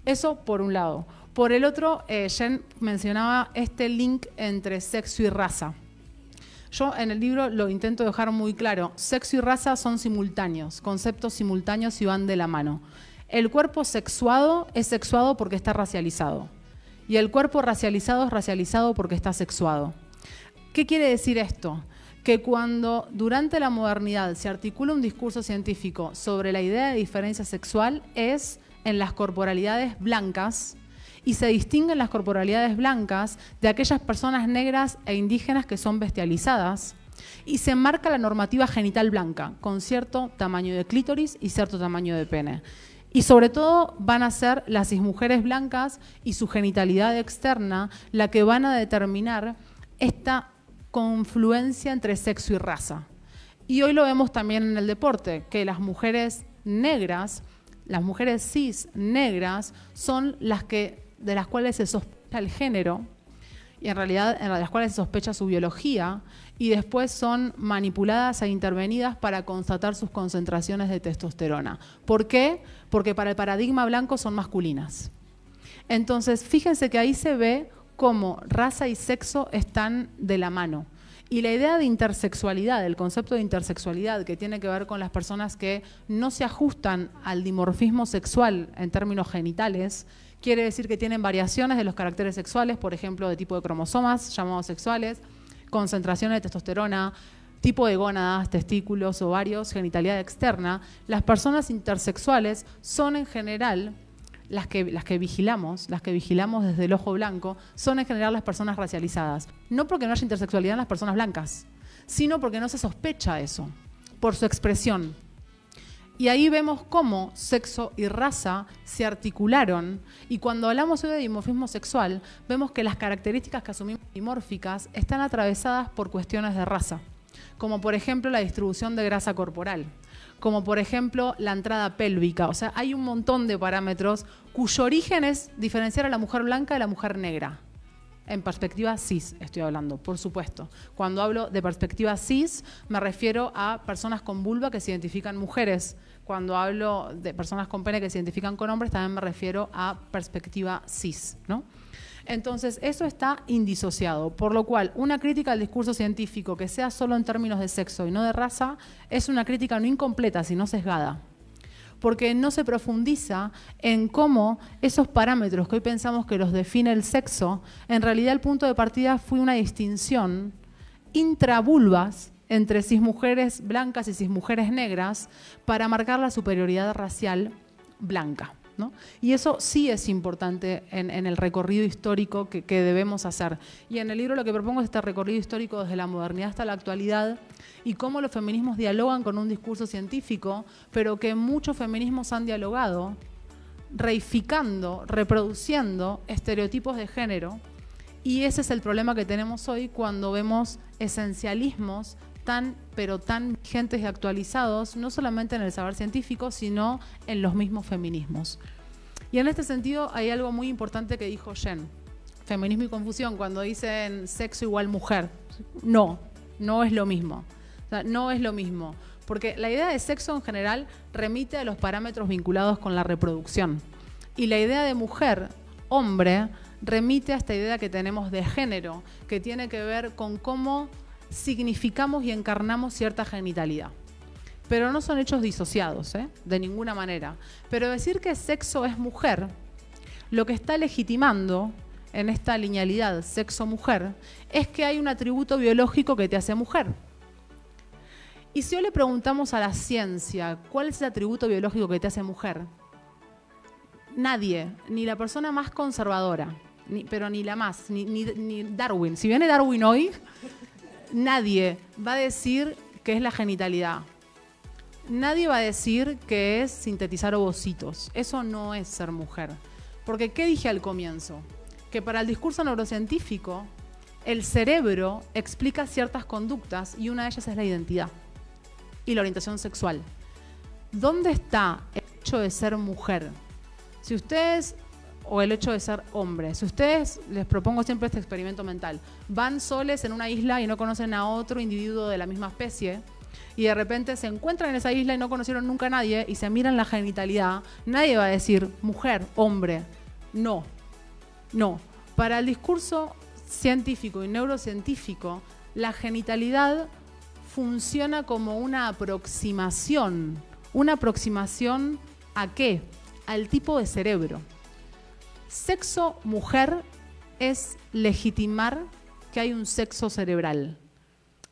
Eso por un lado. Por el otro, Jen mencionaba este link entre sexo y raza. Yo en el libro lo intento dejar muy claro. Sexo y raza son simultáneos, conceptos simultáneos y van de la mano. El cuerpo sexuado es sexuado porque está racializado. Y el cuerpo racializado es racializado porque está sexuado. ¿Qué quiere decir esto? Que cuando durante la modernidad se articula un discurso científico sobre la idea de diferencia sexual es en las corporalidades blancas y se distinguen las corporalidades blancas de aquellas personas negras e indígenas que son bestializadas y se marca la normativa genital blanca con cierto tamaño de clítoris y cierto tamaño de pene. Y sobre todo van a ser las cismujeres blancas y su genitalidad externa la que van a determinar esta confluencia entre sexo y raza. Y hoy lo vemos también en el deporte, que las mujeres negras, las mujeres cis negras, son las que, de las cuales se sospecha el género, y en realidad en las cuales se sospecha su biología, y después son manipuladas e intervenidas para constatar sus concentraciones de testosterona. ¿Por qué? Porque para el paradigma blanco son masculinas. Entonces, fíjense que ahí se ve cómo raza y sexo están de la mano. Y la idea de intersexualidad, el concepto de intersexualidad, que tiene que ver con las personas que no se ajustan al dimorfismo sexual en términos genitales, quiere decir que tienen variaciones de los caracteres sexuales, por ejemplo, de tipo de cromosomas llamados sexuales, concentración de testosterona, tipo de gónadas, testículos, ovarios, genitalidad externa. Las personas intersexuales son en general, las que vigilamos desde el ojo blanco, son en general las personas racializadas. No porque no haya intersexualidad en las personas blancas, sino porque no se sospecha eso, por su expresión. Y ahí vemos cómo sexo y raza se articularon, y cuando hablamos hoy de dimorfismo sexual, vemos que las características que asumimos dimórficas están atravesadas por cuestiones de raza, como por ejemplo la distribución de grasa corporal, como por ejemplo la entrada pélvica. O sea, hay un montón de parámetros cuyo origen es diferenciar a la mujer blanca de la mujer negra. En perspectiva cis estoy hablando, por supuesto. Cuando hablo de perspectiva cis, me refiero a personas con vulva que se identifican mujeres. Cuando hablo de personas con pene que se identifican con hombres, también me refiero a perspectiva cis, ¿no? Entonces, eso está indisociado, por lo cual una crítica al discurso científico que sea solo en términos de sexo y no de raza es una crítica no incompleta, sino sesgada, porque no se profundiza en cómo esos parámetros que hoy pensamos que los define el sexo, en realidad el punto de partida fue una distinción intravulvas entre cismujeres blancas y cismujeres negras para marcar la superioridad racial blanca, ¿no? Y eso sí es importante en el recorrido histórico que debemos hacer. Y en el libro lo que propongo es este recorrido histórico desde la modernidad hasta la actualidad y cómo los feminismos dialogan con un discurso científico, pero que muchos feminismos han dialogado reificando, reproduciendo estereotipos de género. Y ese es el problema que tenemos hoy cuando vemos esencialismos pero tan vigentes y actualizados, no solamente en el saber científico, sino en los mismos feminismos. Y en este sentido hay algo muy importante que dijo Jen, feminismo y confusión, cuando dicen sexo igual mujer. No es lo mismo. O sea, no es lo mismo, porque la idea de sexo en general remite a los parámetros vinculados con la reproducción. Y la idea de mujer, hombre, remite a esta idea que tenemos de género, que tiene que ver con cómo significamos y encarnamos cierta genitalidad. Pero no son hechos disociados, de ninguna manera. Pero decir que sexo es mujer, lo que está legitimando en esta linealidad sexo-mujer es que hay un atributo biológico que te hace mujer. Y si hoy le preguntamos a la ciencia cuál es el atributo biológico que te hace mujer, nadie, ni la persona más conservadora, pero ni la más, ni Darwin. Si viene Darwin hoy, nadie va a decir que es la genitalidad. Nadie va a decir que es sintetizar ovocitos. Eso no es ser mujer. Porque, ¿qué dije al comienzo? Que para el discurso neurocientífico, el cerebro explica ciertas conductas y una de ellas es la identidad y la orientación sexual. ¿Dónde está el hecho de ser mujer? Si ustedes, o el hecho de ser hombre, si ustedes, les propongo siempre este experimento mental, van soles en una isla y no conocen a otro individuo de la misma especie, y de repente se encuentran en esa isla y no conocieron nunca a nadie, y se miran la genitalidad, nadie va a decir mujer, hombre. No. Para el discurso científico y neurocientífico, la genitalidad funciona como una aproximación. ¿Una aproximación a qué? Al tipo de cerebro. Sexo mujer es legitimar que hay un sexo cerebral.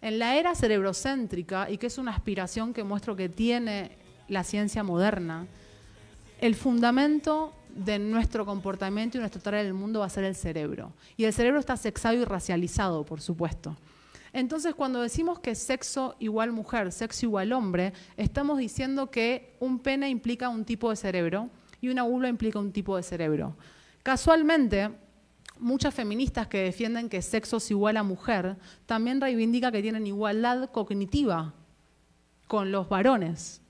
En la era cerebrocéntrica, y que es una aspiración que muestro que tiene la ciencia moderna, el fundamento de nuestro comportamiento y nuestra tarea en el mundo va a ser el cerebro. Y el cerebro está sexado y racializado, por supuesto. Entonces, cuando decimos que sexo igual mujer, sexo igual hombre, estamos diciendo que un pene implica un tipo de cerebro y una vulva implica un tipo de cerebro. Casualmente, muchas feministas que defienden que sexo es igual a mujer, también reivindican que tienen igualdad cognitiva con los varones.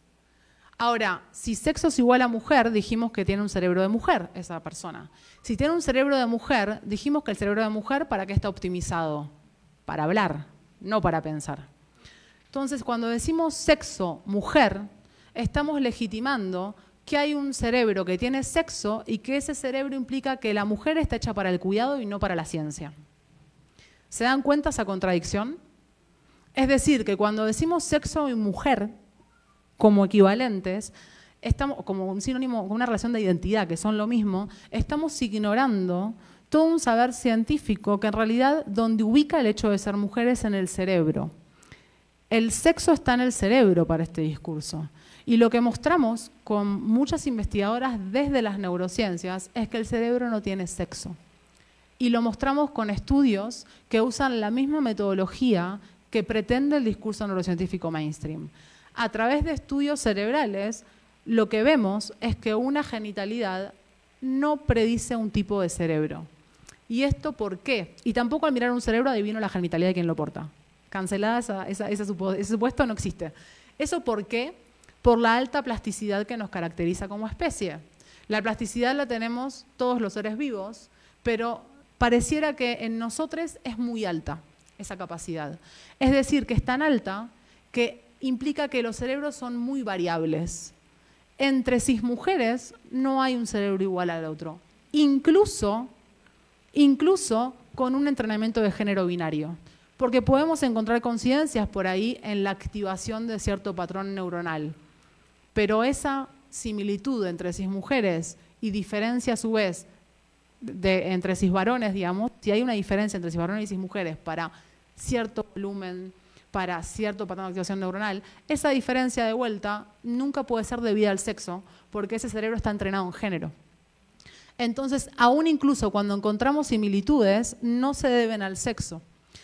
Ahora, si sexo es igual a mujer, dijimos que tiene un cerebro de mujer esa persona. Si tiene un cerebro de mujer, dijimos que el cerebro de mujer, ¿para qué está optimizado? Para hablar, no para pensar. Entonces, cuando decimos sexo, mujer, estamos legitimando que hay un cerebro que tiene sexo y que ese cerebro implica que la mujer está hecha para el cuidado y no para la ciencia. ¿Se dan cuenta esa contradicción? Es decir, que cuando decimos sexo y mujer como equivalentes, estamos como un sinónimo, como una relación de identidad, que son lo mismo, estamos ignorando todo un saber científico que en realidad donde ubica el hecho de ser mujeres en el cerebro. El sexo está en el cerebro para este discurso. Y lo que mostramos con muchas investigadoras desde las neurociencias es que el cerebro no tiene sexo. Y lo mostramos con estudios que usan la misma metodología que pretende el discurso neurocientífico mainstream. A través de estudios cerebrales, lo que vemos es que una genitalidad no predice un tipo de cerebro. ¿Y esto por qué? Y tampoco al mirar un cerebro adivino la genitalidad de quien lo porta. Cancelada ese supuesto, no existe. ¿Eso por qué? Por la alta plasticidad que nos caracteriza como especie. La plasticidad la tenemos todos los seres vivos, pero pareciera que en nosotros es muy alta esa capacidad. Es decir, que es tan alta que implica que los cerebros son muy variables. Entre cismujeres no hay un cerebro igual al otro, incluso con un entrenamiento de género binario, porque podemos encontrar coincidencias por ahí en la activación de cierto patrón neuronal, pero esa similitud entre cismujeres y diferencia a su vez entre cisvarones, digamos, si hay una diferencia entre cisvarones y cismujeres para cierto volumen, para cierto patrón de activación neuronal, esa diferencia de vuelta nunca puede ser debida al sexo, porque ese cerebro está entrenado en género. Entonces, aún incluso cuando encontramos similitudes, no se deben al sexo,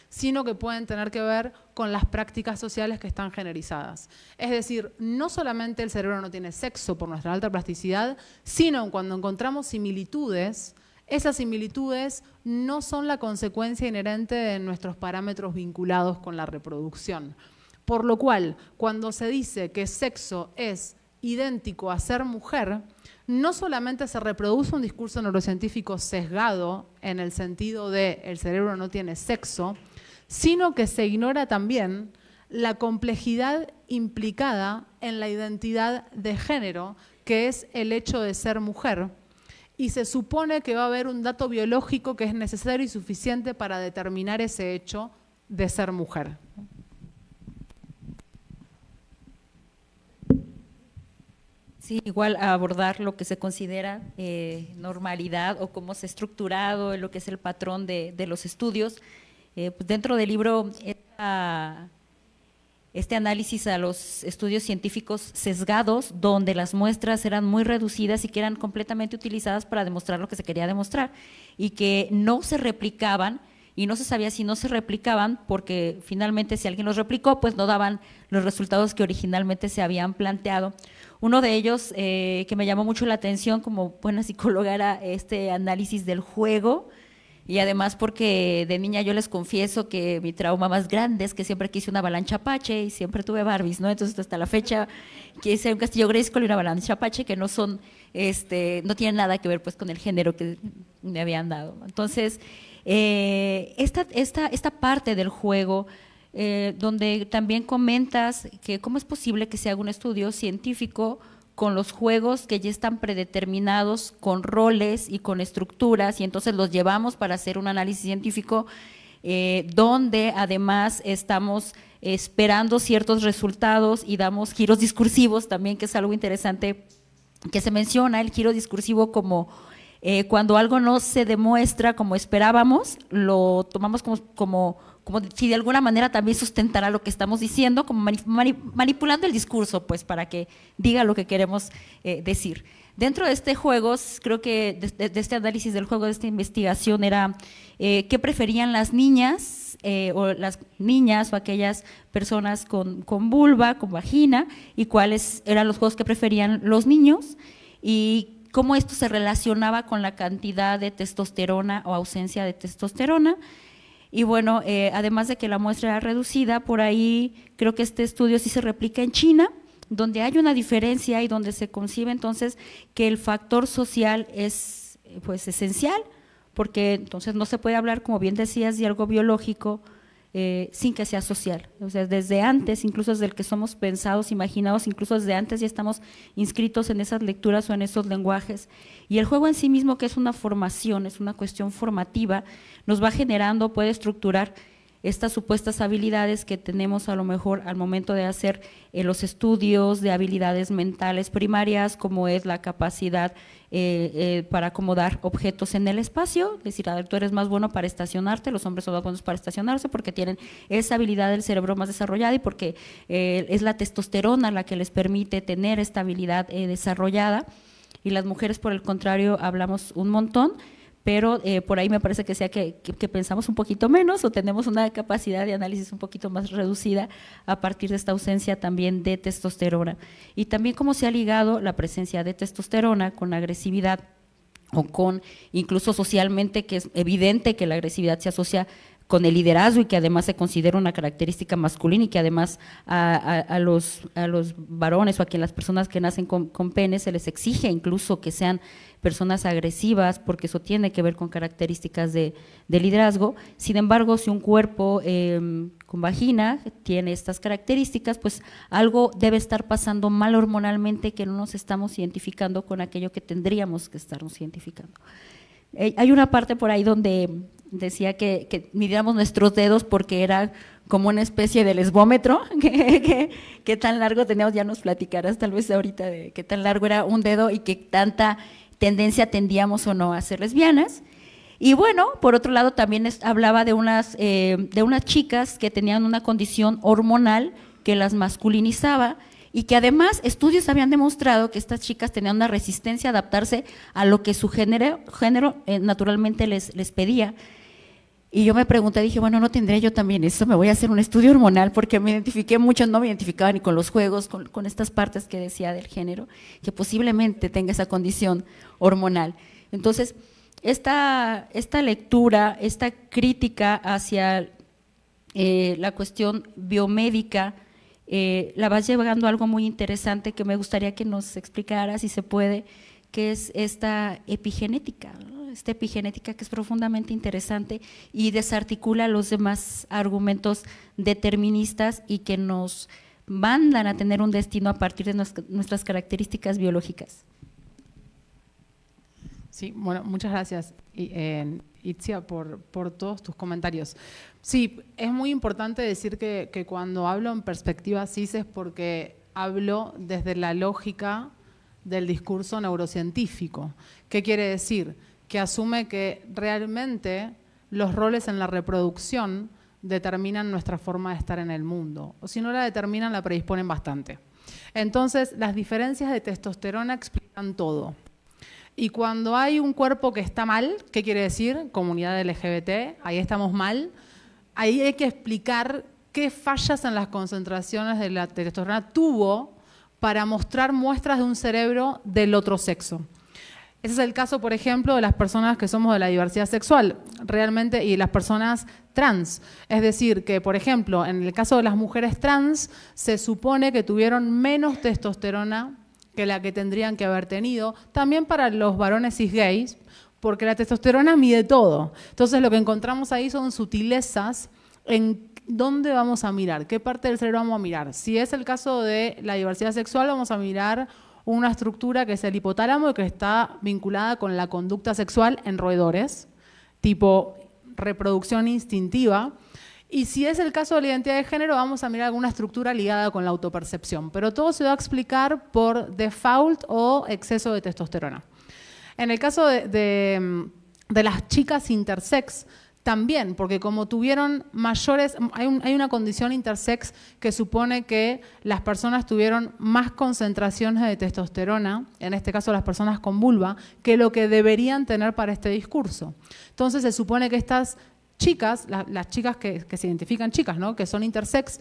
sino que pueden tener que ver con las prácticas sociales que están generizadas. Es decir, no solamente el cerebro no tiene sexo por nuestra alta plasticidad, sino cuando encontramos similitudes, esas similitudes no son la consecuencia inherente de nuestros parámetros vinculados con la reproducción. Por lo cual, cuando se dice que sexo es idéntico a ser mujer, no solamente se reproduce un discurso neurocientífico sesgado en el sentido de el cerebro no tiene sexo, sino que se ignora también la complejidad implicada en la identidad de género, que es el hecho de ser mujer, y se supone que va a haber un dato biológico que es necesario y suficiente para determinar ese hecho de ser mujer. Sí, igual a abordar lo que se considera normalidad o cómo se ha estructurado lo que es el patrón de los estudios. Pues dentro del libro, este análisis a los estudios científicos sesgados, donde las muestras eran muy reducidas y que eran completamente utilizadas para demostrar lo que se quería demostrar y que no se replicaban y no se sabía si no se replicaban porque finalmente si alguien los replicó, pues no daban los resultados que originalmente se habían planteado. Uno de ellos que me llamó mucho la atención como buena psicóloga era este análisis del juego. Y además porque de niña yo les confieso que mi trauma más grande es que siempre quise una avalancha Apache y siempre tuve Barbies, ¿no? Entonces hasta la fecha quise un castillo Grayskull y una avalancha Apache que no son, no tienen nada que ver pues con el género que me habían dado. Entonces, esta parte del juego, donde también comentas que cómo es posible que se haga un estudio científico con los juegos que ya están predeterminados, con roles y con estructuras, y entonces los llevamos para hacer un análisis científico donde además estamos esperando ciertos resultados y damos giros discursivos también, que es algo interesante que se menciona, el giro discursivo como cuando algo no se demuestra como esperábamos, lo tomamos como si de alguna manera también sustentara lo que estamos diciendo, como manipulando el discurso, pues para que diga lo que queremos decir. Dentro de este juego, creo que de este análisis del juego, de esta investigación, era qué preferían las niñas o las niñas o aquellas personas con vulva, con vagina, y cuáles eran los juegos que preferían los niños, y cómo esto se relacionaba con la cantidad de testosterona o ausencia de testosterona. Y bueno, además de que la muestra era reducida, por ahí creo que este estudio sí se replica en China, donde hay una diferencia y donde se concibe entonces que el factor social es pues esencial, porque entonces no se puede hablar, como bien decías, de algo biológico sin que sea social. O sea, desde antes, incluso desde el que somos pensados, imaginados, incluso desde antes ya estamos inscritos en esas lecturas o en esos lenguajes. Y el juego en sí mismo, que es una formación, es una cuestión formativa, nos va generando, puede estructurar estas supuestas habilidades que tenemos a lo mejor al momento de hacer los estudios de habilidades mentales primarias, como es la capacidad para acomodar objetos en el espacio, es decir, tú eres más bueno para estacionarte, los hombres son más buenos para estacionarse porque tienen esa habilidad del cerebro más desarrollada y porque es la testosterona la que les permite tener esta habilidad desarrollada, y las mujeres, por el contrario, hablamos un montón, pero por ahí me parece que sea que pensamos un poquito menos o tenemos una capacidad de análisis un poquito más reducida a partir de esta ausencia también de testosterona. Y también cómo se ha ligado la presencia de testosterona con agresividad o con, incluso socialmente, que es evidente que la agresividad se asocia con el liderazgo y que además se considera una característica masculina y que además a los varones o a las personas que nacen con pene se les exige incluso que sean personas agresivas, porque eso tiene que ver con características de liderazgo. Sin embargo, si un cuerpo con vagina tiene estas características, pues algo debe estar pasando mal hormonalmente, que no nos estamos identificando con aquello que tendríamos que estarnos identificando. Hay una parte por ahí donde decía que midiéramos nuestros dedos porque era como una especie de lesbómetro, que tan largo teníamos, ya nos platicarás tal vez ahorita de qué tan largo era un dedo y qué tanta tendencia tendíamos o no a ser lesbianas. Y bueno, por otro lado también hablaba de unas chicas que tenían una condición hormonal que las masculinizaba, y que además estudios habían demostrado que estas chicas tenían una resistencia a adaptarse a lo que su género naturalmente les pedía. Y yo me pregunté, dije, bueno, ¿no tendré yo también eso? Me voy a hacer un estudio hormonal, porque me identifiqué mucho, no me identificaba ni con los juegos, con estas partes que decía del género, que posiblemente tenga esa condición hormonal. Entonces, esta lectura, esta crítica hacia la cuestión biomédica, la vas llevando a algo muy interesante que me gustaría que nos explicara, si se puede, que es esta epigenética, ¿no? Esta epigenética que es profundamente interesante y desarticula los demás argumentos deterministas y que nos mandan a tener un destino a partir de nuestras características biológicas. Sí, bueno, muchas gracias, Itzia, por todos tus comentarios. Sí, es muy importante decir que cuando hablo en perspectiva cis es porque hablo desde la lógica del discurso neurocientífico. ¿Qué quiere decir? Que asume que realmente los roles en la reproducción determinan nuestra forma de estar en el mundo, o si no la determinan, la predisponen bastante. Entonces, las diferencias de testosterona explican todo. Y cuando hay un cuerpo que está mal, ¿qué quiere decir? Comunidad LGBT, ahí estamos mal. Ahí hay que explicar qué fallas en las concentraciones de la testosterona tuvo para mostrar muestras de un cerebro del otro sexo. Ese es el caso, por ejemplo, de las personas que somos de la diversidad sexual, realmente, y las personas trans. Es decir, que, por ejemplo, en el caso de las mujeres trans, se supone que tuvieron menos testosterona que la que tendrían que haber tenido, también para los varones cisgays, porque la testosterona mide todo. Entonces lo que encontramos ahí son sutilezas en dónde vamos a mirar, qué parte del cerebro vamos a mirar. Si es el caso de la diversidad sexual, vamos a mirar una estructura que es el hipotálamo y que está vinculada con la conducta sexual en roedores, tipo reproducción instintiva. Y si es el caso de la identidad de género, vamos a mirar alguna estructura ligada con la autopercepción. Pero todo se va a explicar por default o exceso de testosterona. En el caso de las chicas intersex, también, porque como tuvieron mayores, hay una condición intersex que supone que las personas tuvieron más concentraciones de testosterona, en este caso las personas con vulva, que lo que deberían tener para este discurso. Entonces se supone que estas chicas, las chicas que se identifican chicas, ¿no? Que son intersex,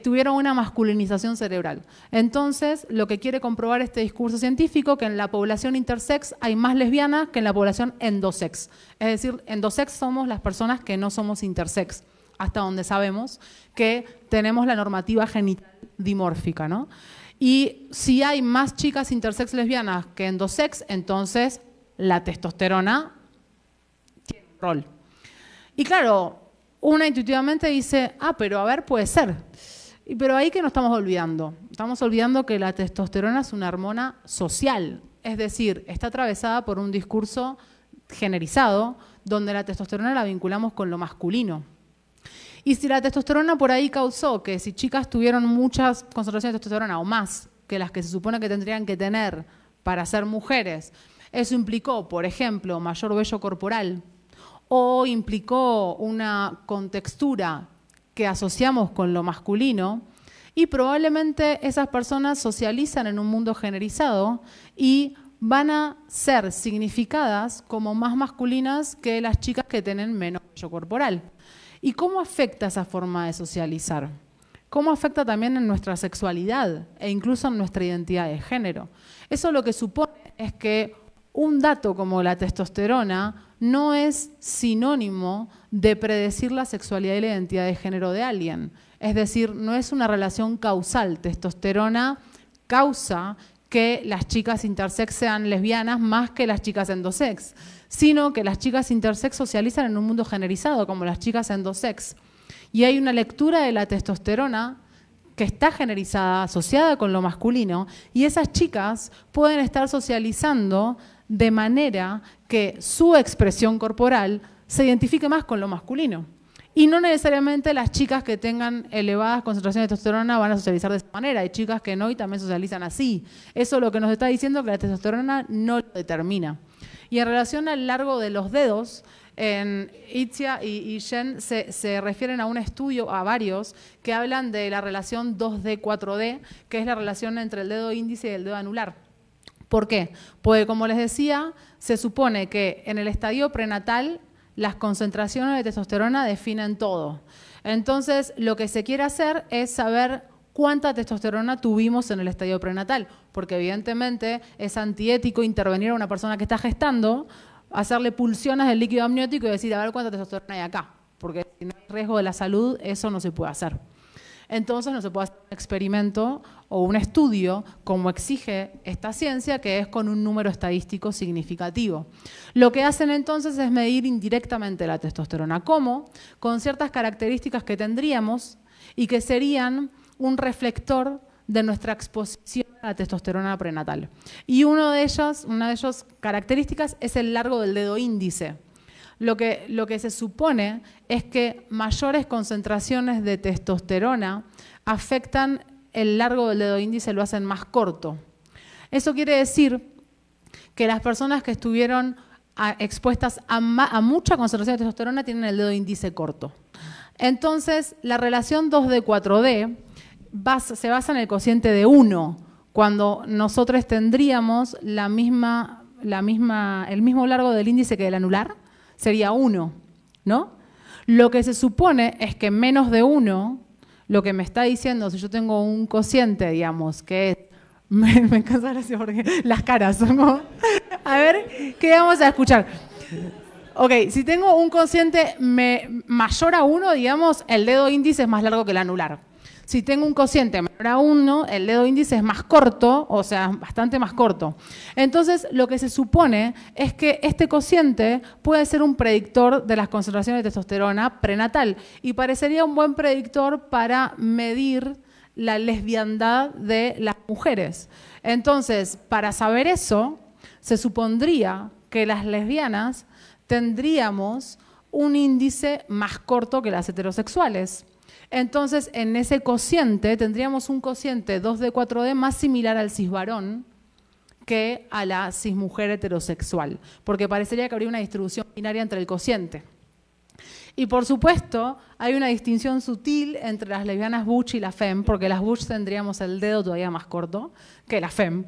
tuvieron una masculinización cerebral. Entonces, lo que quiere comprobar este discurso científico, que en la población intersex hay más lesbianas que en la población endosex. Es decir, endosex somos las personas que no somos intersex, hasta donde sabemos que tenemos la normativa genital dimórfica, ¿no? Y si hay más chicas intersex lesbianas que endosex, entonces la testosterona tiene un rol. Y claro, una intuitivamente dice, pero a ver, puede ser. Pero ahí que nos estamos olvidando. Estamos olvidando que la testosterona es una hormona social. Es decir, está atravesada por un discurso generizado donde la testosterona la vinculamos con lo masculino. Y si la testosterona por ahí causó que si chicas tuvieron muchas concentraciones de testosterona o más que las que se supone que tendrían que tener para ser mujeres, eso implicó, por ejemplo, mayor vello corporal, o implicó una contextura que asociamos con lo masculino, y probablemente esas personas socializan en un mundo generizado y van a ser significadas como más masculinas que las chicas que tienen menos vello corporal. ¿Y cómo afecta esa forma de socializar? ¿Cómo afecta también en nuestra sexualidad e incluso en nuestra identidad de género? Eso lo que supone es que un dato como la testosterona no es sinónimo de predecir la sexualidad y la identidad de género de alguien. Es decir, no es una relación causal. Testosterona causa que las chicas intersex sean lesbianas más que las chicas endosex, sino que las chicas intersex socializan en un mundo generizado como las chicas endosex. Y hay una lectura de la testosterona que está generizada, asociada con lo masculino, y esas chicas pueden estar socializando de manera que su expresión corporal se identifique más con lo masculino. Y no necesariamente las chicas que tengan elevadas concentraciones de testosterona van a socializar de esa manera. Hay chicas que no y también socializan así. Eso es lo que nos está diciendo que la testosterona no lo determina. Y en relación al largo de los dedos, en Itzia y Jen se refieren a un estudio, a varios, que hablan de la relación 2D-4D, que es la relación entre el dedo índice y el dedo anular. ¿Por qué? Porque, como les decía, se supone que en el estadio prenatal las concentraciones de testosterona definen todo. Entonces, lo que se quiere hacer es saber cuánta testosterona tuvimos en el estadio prenatal, porque evidentemente es antiético intervenir a una persona que está gestando, hacerle pulsiones del líquido amniótico y decir, a ver cuánta testosterona hay acá, porque si no hay riesgo de la salud, eso no se puede hacer. Entonces no se puede hacer un experimento o un estudio como exige esta ciencia, que es con un número estadístico significativo. Lo que hacen entonces es medir indirectamente la testosterona. ¿Cómo? Con ciertas características que tendríamos y que serían un reflector de nuestra exposición a la testosterona prenatal. Y una de ellas características es el largo del dedo índice. Lo que se supone es que mayores concentraciones de testosterona afectan el largo del dedo índice, lo hacen más corto. Eso quiere decir que las personas que estuvieron expuestas a mucha concentración de testosterona tienen el dedo índice corto. Entonces, la relación 2D-4D se basa en el cociente de 1, cuando nosotros tendríamos el mismo largo del índice que del anular, sería 1, ¿no? Lo que se supone es que menos de 1, lo que me está diciendo, si yo tengo un cociente, digamos, que es, me encanta gracias porque las caras, ¿no? A ver, ¿qué vamos a escuchar? Ok, si tengo un cociente mayor a 1, digamos, el dedo índice es más largo que el anular. Si tengo un cociente menor a 1, el dedo índice es más corto, o sea, bastante más corto. Entonces, lo que se supone es que este cociente puede ser un predictor de las concentraciones de testosterona prenatal y parecería un buen predictor para medir la lesbiandad de las mujeres. Entonces, para saber eso, se supondría que las lesbianas tendríamos un índice más corto que las heterosexuales. Entonces, en ese cociente tendríamos un cociente 2D-4D más similar al cisvarón que a la cismujer heterosexual, porque parecería que habría una distribución binaria entre el cociente. Y por supuesto, hay una distinción sutil entre las lesbianas butch y la femme, porque las butch tendríamos el dedo todavía más corto que la femme.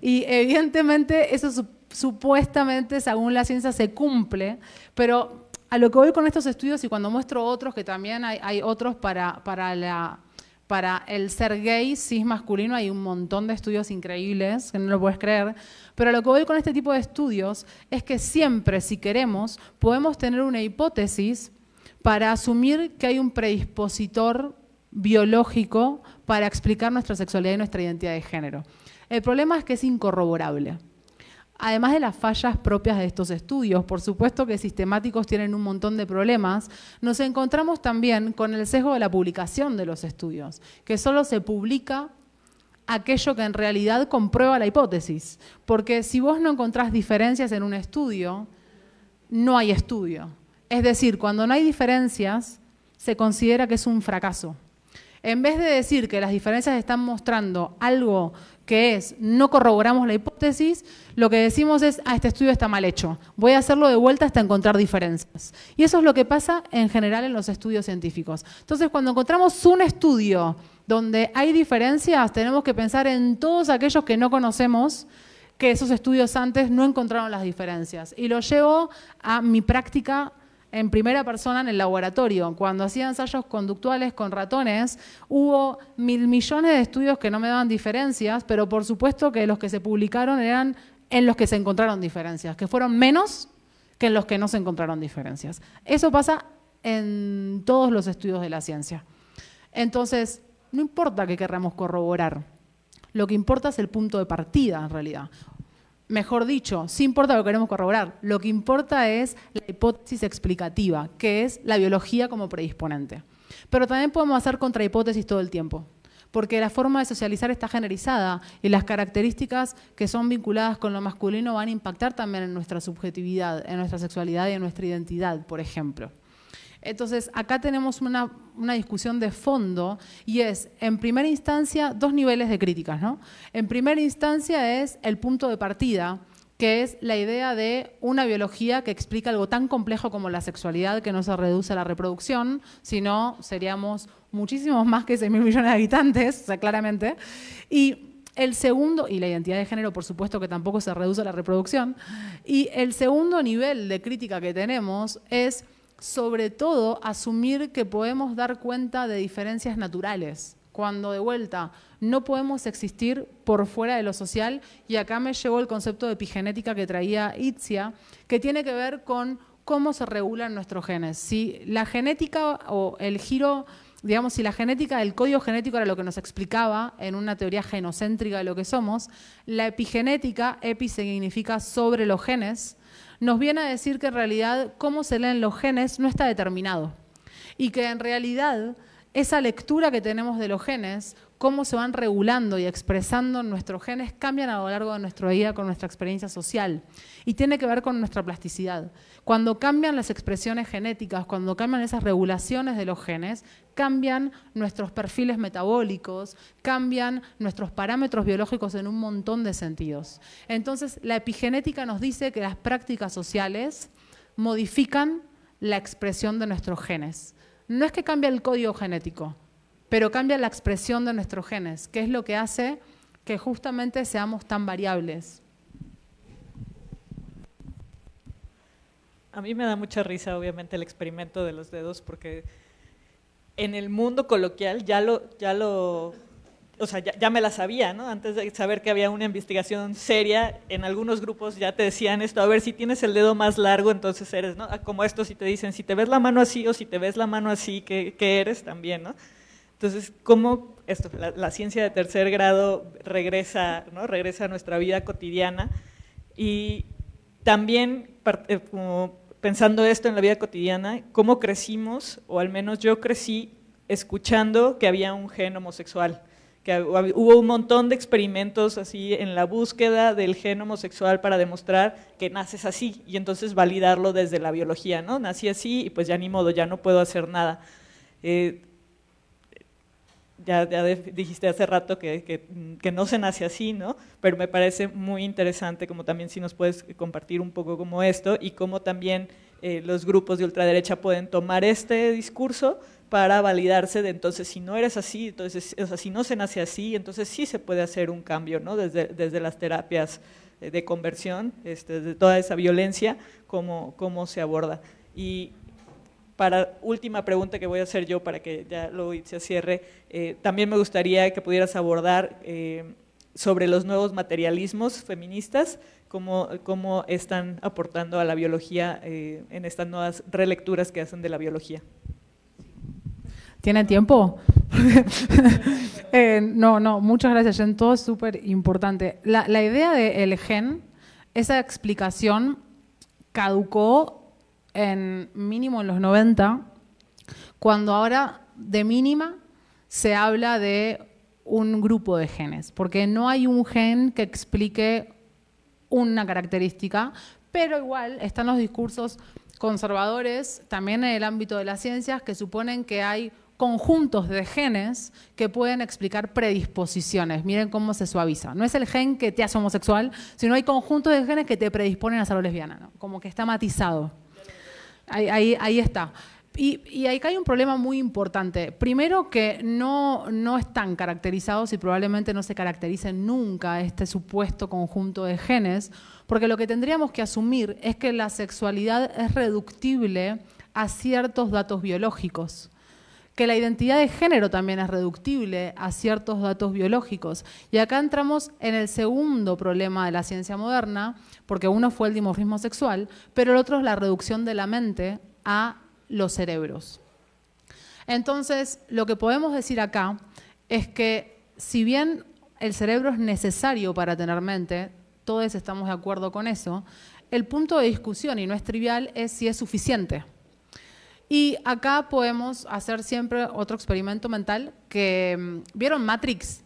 Y evidentemente eso supuestamente, según la ciencia, se cumple, pero a lo que voy con estos estudios, y cuando muestro otros, que también hay otros para el ser gay, cis masculino, hay un montón de estudios increíbles, que no lo puedes creer, pero a lo que voy con este tipo de estudios es que siempre, si queremos, podemos tener una hipótesis para asumir que hay un predispositor biológico para explicar nuestra sexualidad y nuestra identidad de género. El problema es que es incorroborable. Además de las fallas propias de estos estudios, por supuesto que sistemáticos tienen un montón de problemas, nos encontramos también con el sesgo de la publicación de los estudios, que solo se publica aquello que en realidad comprueba la hipótesis. Porque si vos no encontrás diferencias en un estudio, no hay estudio. Es decir, cuando no hay diferencias, se considera que es un fracaso. En vez de decir que las diferencias están mostrando algo que es, no corroboramos la hipótesis, lo que decimos es, este estudio está mal hecho, voy a hacerlo de vuelta hasta encontrar diferencias. Y eso es lo que pasa en general en los estudios científicos. Entonces, cuando encontramos un estudio donde hay diferencias, tenemos que pensar en todos aquellos que no conocemos, que esos estudios antes no encontraron las diferencias. Y lo llevo a mi práctica en primera persona en el laboratorio. Cuando hacía ensayos conductuales con ratones, hubo 1000 millones de estudios que no me daban diferencias, pero por supuesto que los que se publicaron eran en los que se encontraron diferencias, que fueron menos que en los que no se encontraron diferencias. Eso pasa en todos los estudios de la ciencia. Entonces, no importa que queramos corroborar, lo que importa es el punto de partida en realidad. Mejor dicho, sí importa lo que queremos corroborar, lo que importa es la hipótesis explicativa, que es la biología como predisponente. Pero también podemos hacer contrahipótesis todo el tiempo, porque la forma de socializar está generalizada y las características que son vinculadas con lo masculino van a impactar también en nuestra subjetividad, en nuestra sexualidad y en nuestra identidad, por ejemplo. Entonces, acá tenemos una discusión de fondo y es, en primera instancia, dos niveles de críticas, ¿no? En primera instancia es el punto de partida, que es la idea de una biología que explica algo tan complejo como la sexualidad, que no se reduce a la reproducción, sino seríamos muchísimos más que 6.000 millones de habitantes, o sea, claramente. Y el segundo, y la identidad de género, por supuesto que tampoco se reduce a la reproducción, y el segundo nivel de crítica que tenemos es, sobre todo, asumir que podemos dar cuenta de diferencias naturales, cuando de vuelta no podemos existir por fuera de lo social, y acá me llevó el concepto de epigenética que traía Itzia, que tiene que ver con cómo se regulan nuestros genes. Si la genética o el giro, digamos, si la genética, el código genético era lo que nos explicaba en una teoría genocéntrica de lo que somos, la epigenética, epi significa sobre los genes, nos viene a decir que en realidad cómo se leen los genes no está determinado y que en realidad esa lectura que tenemos de los genes, cómo se van regulando y expresando nuestros genes, cambian a lo largo de nuestra vida con nuestra experiencia social y tiene que ver con nuestra plasticidad. Cuando cambian las expresiones genéticas, cuando cambian esas regulaciones de los genes, cambian nuestros perfiles metabólicos, cambian nuestros parámetros biológicos en un montón de sentidos. Entonces, la epigenética nos dice que las prácticas sociales modifican la expresión de nuestros genes. No es que cambie el código genético, pero cambia la expresión de nuestros genes, que es lo que hace que justamente seamos tan variables. A mí me da mucha risa, obviamente, el experimento de los dedos, porque en el mundo coloquial ya me la sabía, ¿no? Antes de saber que había una investigación seria, en algunos grupos ya te decían esto, a ver, si tienes el dedo más largo, entonces eres, ¿no? Como esto, si te dicen, si te ves la mano así o si te ves la mano así, ¿qué eres también, no? Entonces, ¿cómo esto, la ciencia de tercer grado regresa, ¿no? Regresa a nuestra vida cotidiana? Y también, como pensando esto en la vida cotidiana, ¿cómo crecimos, o al menos yo crecí escuchando que había un gen homosexual? Que hubo un montón de experimentos así en la búsqueda del gen homosexual para demostrar que naces así y entonces validarlo desde la biología, ¿no? Nací así y pues ya ni modo, ya no puedo hacer nada. Ya dijiste hace rato que no se nace así, ¿no? Pero me parece muy interesante, como también si nos puedes compartir un poco como esto y cómo también los grupos de ultraderecha pueden tomar este discurso para validarse de entonces si no eres así, entonces, o sea, si no se nace así, entonces sí se puede hacer un cambio, ¿no? Desde las terapias de conversión, desde toda esa violencia, cómo se aborda. Y para última pregunta que voy a hacer yo para que ya lo se cierre, también me gustaría que pudieras abordar sobre los nuevos materialismos feministas, cómo están aportando a la biología en estas nuevas relecturas que hacen de la biología. ¿Tiene tiempo? No, muchas gracias, Jen, todo es súper importante. La idea del gen, esa explicación caducó en mínimo en los 90, cuando ahora de mínima se habla de un grupo de genes, porque no hay un gen que explique una característica, pero igual están los discursos conservadores, también en el ámbito de las ciencias, que suponen que hay conjuntos de genes que pueden explicar predisposiciones. Miren cómo se suaviza. No es el gen que te hace homosexual, sino hay conjuntos de genes que te predisponen a ser lesbiana, ¿no? Como que está matizado. Ahí está. Y acá hay un problema muy importante. Primero, que no están caracterizados y probablemente no se caractericen nunca este supuesto conjunto de genes, porque lo que tendríamos que asumir es que la sexualidad es reductible a ciertos datos biológicos, que la identidad de género también es reductible a ciertos datos biológicos. Y acá entramos en el segundo problema de la ciencia moderna, porque uno fue el dimorfismo sexual, pero el otro es la reducción de la mente a los cerebros. Entonces, lo que podemos decir acá es que si bien el cerebro es necesario para tener mente, todos estamos de acuerdo con eso, el punto de discusión, y no es trivial, es si es suficiente. Y acá podemos hacer siempre otro experimento mental que, ¿vieron Matrix?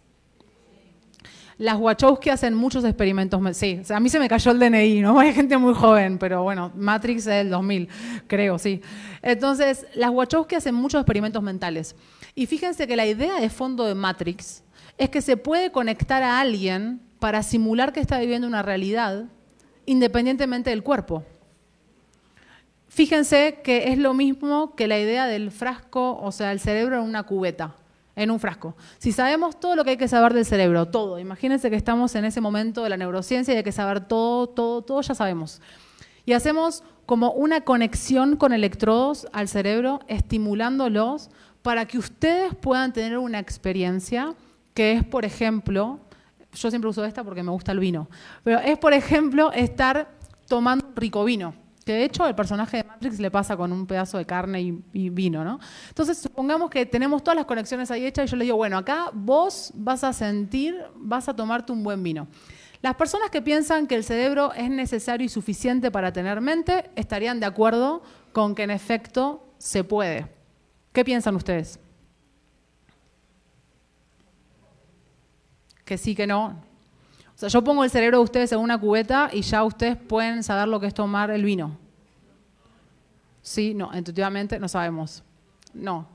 Las Wachowski hacen muchos experimentos, sí, o sea, a mí se me cayó el DNI, ¿no? Hay gente muy joven, pero bueno, Matrix es del 2000, creo, sí. Entonces, las Wachowski hacen muchos experimentos mentales. Y fíjense que la idea de fondo de Matrix es que se puede conectar a alguien para simular que está viviendo una realidad independientemente del cuerpo. Fíjense que es lo mismo que la idea del frasco, o sea, el cerebro en una cubeta, en un frasco. Si sabemos todo lo que hay que saber del cerebro, todo, imagínense que estamos en ese momento de la neurociencia y hay que saber todo ya sabemos. Y hacemos como una conexión con electrodos al cerebro, estimulándolos para que ustedes puedan tener una experiencia que es, por ejemplo, yo siempre uso esta porque me gusta el vino, pero es, por ejemplo, estar tomando un rico vino. Que de hecho el personaje de Matrix le pasa con un pedazo de carne y vino, ¿no? Entonces, supongamos que tenemos todas las conexiones ahí hechas y yo le digo, bueno, acá vos vas a sentir, vas a tomarte un buen vino. Las personas que piensan que el cerebro es necesario y suficiente para tener mente estarían de acuerdo con que en efecto se puede. ¿Qué piensan ustedes? Que sí, que no. O sea, yo pongo el cerebro de ustedes en una cubeta y ya ustedes pueden saber lo que es tomar el vino. Sí, no, intuitivamente no sabemos. No.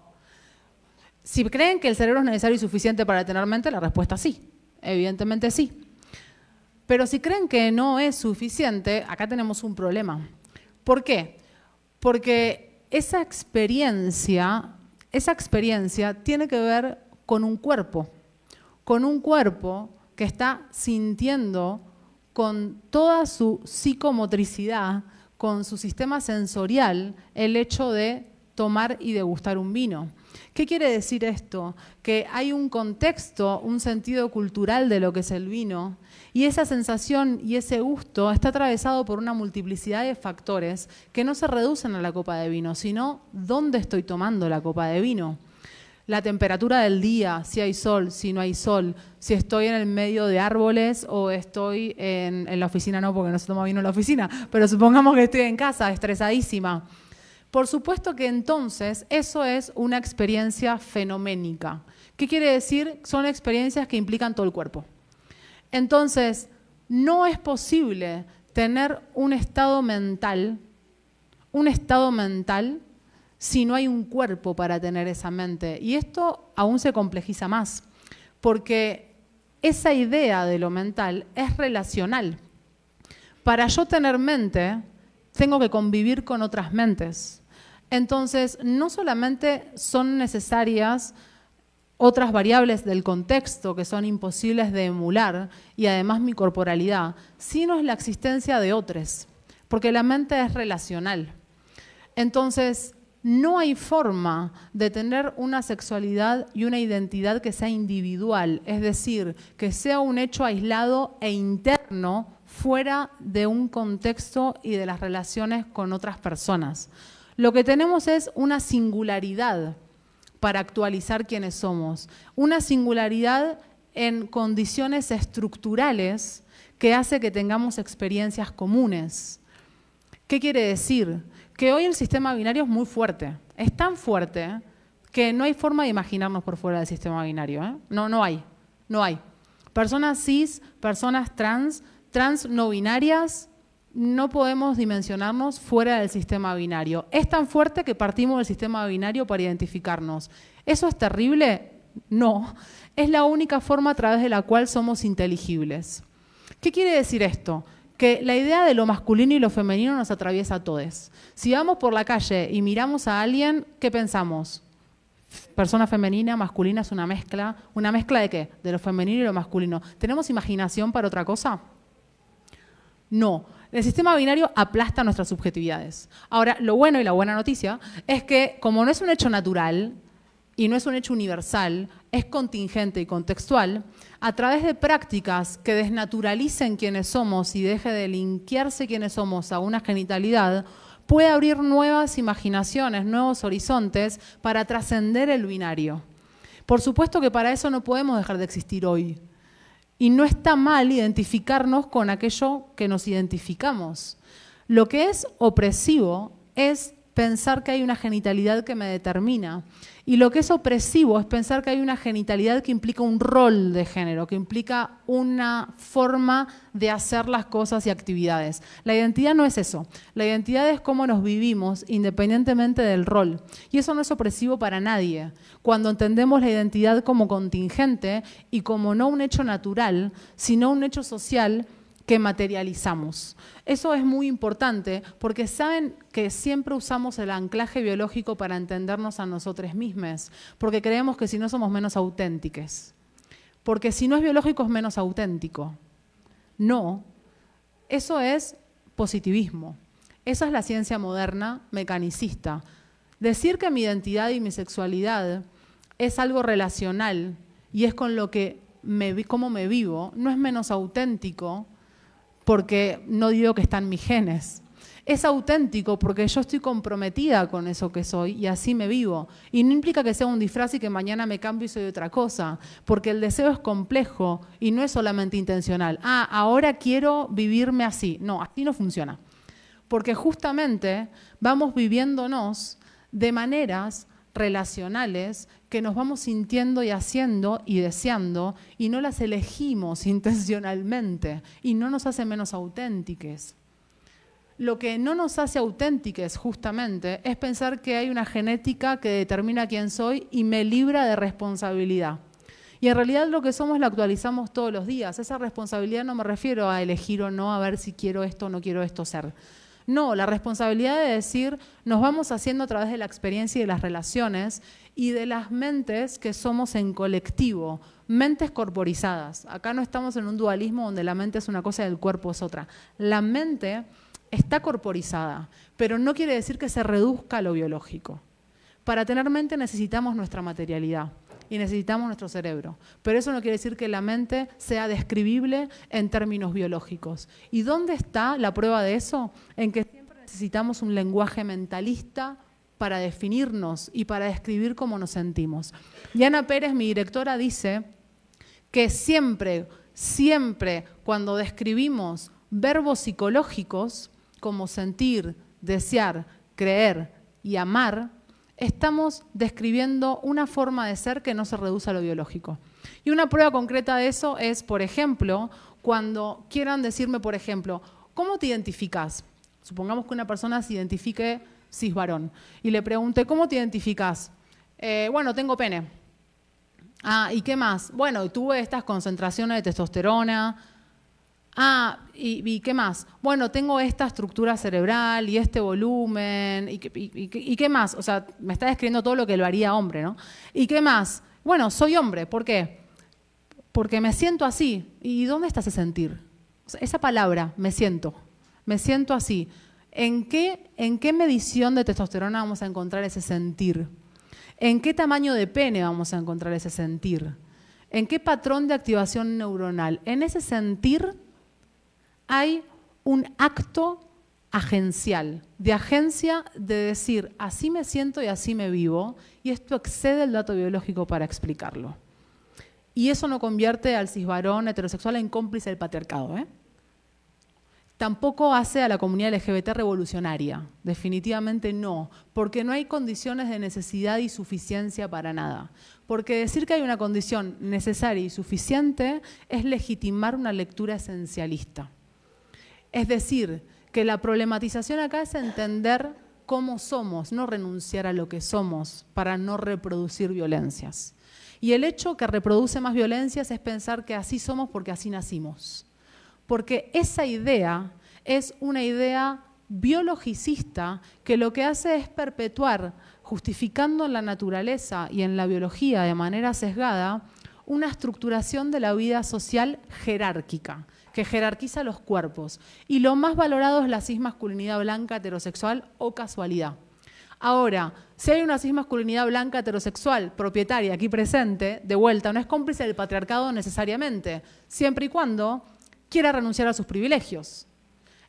Si creen que el cerebro es necesario y suficiente para tener mente, la respuesta es sí. Evidentemente sí. Pero si creen que no es suficiente, acá tenemos un problema. ¿Por qué? Porque esa experiencia tiene que ver con un cuerpo que está sintiendo con toda su psicomotricidad, con su sistema sensorial, el hecho de tomar y degustar un vino. ¿Qué quiere decir esto? Que hay un contexto, un sentido cultural de lo que es el vino, y esa sensación y ese gusto está atravesado por una multiplicidad de factores que no se reducen a la copa de vino, sino dónde estoy tomando la copa de vino. La temperatura del día, si hay sol, si no hay sol, si estoy en el medio de árboles o estoy en la oficina, no, porque no se toma vino en la oficina, pero supongamos que estoy en casa, estresadísima. Por supuesto que entonces eso es una experiencia fenoménica. ¿Qué quiere decir? Son experiencias que implican todo el cuerpo. Entonces, no es posible tener un estado mental si no hay un cuerpo para tener esa mente. Y esto aún se complejiza más, porque esa idea de lo mental es relacional. Para yo tener mente, tengo que convivir con otras mentes. Entonces, no solamente son necesarias otras variables del contexto que son imposibles de emular, y además mi corporalidad, sino es la existencia de otros, porque la mente es relacional. Entonces, no hay forma de tener una sexualidad y una identidad que sea individual, es decir, que sea un hecho aislado e interno fuera de un contexto y de las relaciones con otras personas. Lo que tenemos es una singularidad para actualizar quiénes somos, una singularidad en condiciones estructurales que hace que tengamos experiencias comunes. ¿Qué quiere decir? Que hoy el sistema binario es muy fuerte, es tan fuerte que no hay forma de imaginarnos por fuera del sistema binario, ¿eh? No hay. Personas cis, personas trans no binarias, no podemos dimensionarnos fuera del sistema binario. Es tan fuerte que partimos del sistema binario para identificarnos. ¿Eso es terrible? No. Es la única forma a través de la cual somos inteligibles. ¿Qué quiere decir esto? Que la idea de lo masculino y lo femenino nos atraviesa a todos. Si vamos por la calle y miramos a alguien, ¿qué pensamos? Persona femenina, masculina, es una mezcla. ¿Una mezcla de qué? De lo femenino y lo masculino. ¿Tenemos imaginación para otra cosa? No. El sistema binario aplasta nuestras subjetividades. Ahora, lo bueno y la buena noticia es que, como no es un hecho natural y no es un hecho universal, es contingente y contextual, a través de prácticas que desnaturalicen quiénes somos y deje de linkearse quiénes somos a una genitalidad, puede abrir nuevas imaginaciones, nuevos horizontes para trascender el binario. Por supuesto que para eso no podemos dejar de existir hoy. Y no está mal identificarnos con aquello que nos identificamos. Lo que es opresivo es pensar que hay una genitalidad que me determina. Y lo que es opresivo es pensar que hay una genitalidad que implica un rol de género, que implica una forma de hacer las cosas y actividades. La identidad no es eso. La identidad es cómo nos vivimos independientemente del rol. Y eso no es opresivo para nadie. Cuando entendemos la identidad como contingente y como no un hecho natural, sino un hecho social que materializamos. Eso es muy importante porque saben que siempre usamos el anclaje biológico para entendernos a nosotros mismos, porque creemos que si no somos menos auténticos. Porque si no es biológico es menos auténtico. No, eso es positivismo. Esa es la ciencia moderna mecanicista. Decir que mi identidad y mi sexualidad es algo relacional y es con lo que cómo me vivo, no es menos auténtico porque no digo que están mis genes. Es auténtico porque yo estoy comprometida con eso que soy y así me vivo. Y no implica que sea un disfraz y que mañana me cambio y soy otra cosa, porque el deseo es complejo y no es solamente intencional. Ahora quiero vivirme así. No, así no funciona. Porque justamente vamos viviéndonos de maneras relacionales que nos vamos sintiendo y haciendo y deseando y no las elegimos intencionalmente y no nos hace menos auténticos. Lo que no nos hace auténticos justamente es pensar que hay una genética que determina quién soy y me libra de responsabilidad. Y en realidad lo que somos lo actualizamos todos los días. Esa responsabilidad no me refiero a elegir o no, a ver si quiero esto o no quiero esto ser. No, la responsabilidad de decir nos vamos haciendo a través de la experiencia y de las relaciones y de las mentes que somos en colectivo, mentes corporizadas. Acá no estamos en un dualismo donde la mente es una cosa y el cuerpo es otra. La mente está corporizada, pero no quiere decir que se reduzca a lo biológico. Para tener mente necesitamos nuestra materialidad y necesitamos nuestro cerebro, pero eso no quiere decir que la mente sea describible en términos biológicos. ¿Y dónde está la prueba de eso? En que siempre necesitamos un lenguaje mentalista para definirnos y para describir cómo nos sentimos. Diana Pérez, mi directora, dice que siempre cuando describimos verbos psicológicos como sentir, desear, creer y amar, estamos describiendo una forma de ser que no se reduce a lo biológico. Y una prueba concreta de eso es, por ejemplo, cuando quieran decirme, por ejemplo, ¿cómo te identificas? Supongamos que una persona se identifique cis varón y le pregunte, ¿cómo te identificas? Bueno, tengo pene. ¿Y qué más? Bueno, tuve estas concentraciones de testosterona. ¿Y qué más? Bueno, tengo esta estructura cerebral y este volumen, ¿y qué más? O sea, me está describiendo todo lo que lo haría hombre, ¿no? ¿Y qué más? Bueno, soy hombre, ¿por qué? Porque me siento así. ¿Y dónde está ese sentir? O sea, esa palabra, me siento así. ¿En qué medición de testosterona vamos a encontrar ese sentir? ¿En qué tamaño de pene vamos a encontrar ese sentir? ¿En qué patrón de activación neuronal? En ese sentir hay un acto agencial, de agencia de decir, así me siento y así me vivo, y esto excede el dato biológico para explicarlo. Y eso no convierte al cisvarón heterosexual en cómplice del patriarcado, ¿eh? Tampoco hace a la comunidad LGBT revolucionaria, definitivamente no, porque no hay condiciones de necesidad y suficiencia para nada. Porque decir que hay una condición necesaria y suficiente es legitimar una lectura esencialista. Es decir, que la problematización acá es entender cómo somos, no renunciar a lo que somos para no reproducir violencias. Y el hecho que reproduce más violencias es pensar que así somos porque así nacimos. Porque esa idea es una idea biologicista que lo que hace es perpetuar, justificando en la naturaleza y en la biología de manera sesgada, una estructuración de la vida social jerárquica, que jerarquiza los cuerpos. Y lo más valorado es la cismasculinidad blanca heterosexual o casualidad. Ahora, si hay una cismasculinidad blanca heterosexual propietaria aquí presente, de vuelta, no es cómplice del patriarcado necesariamente, siempre y cuando quiera renunciar a sus privilegios.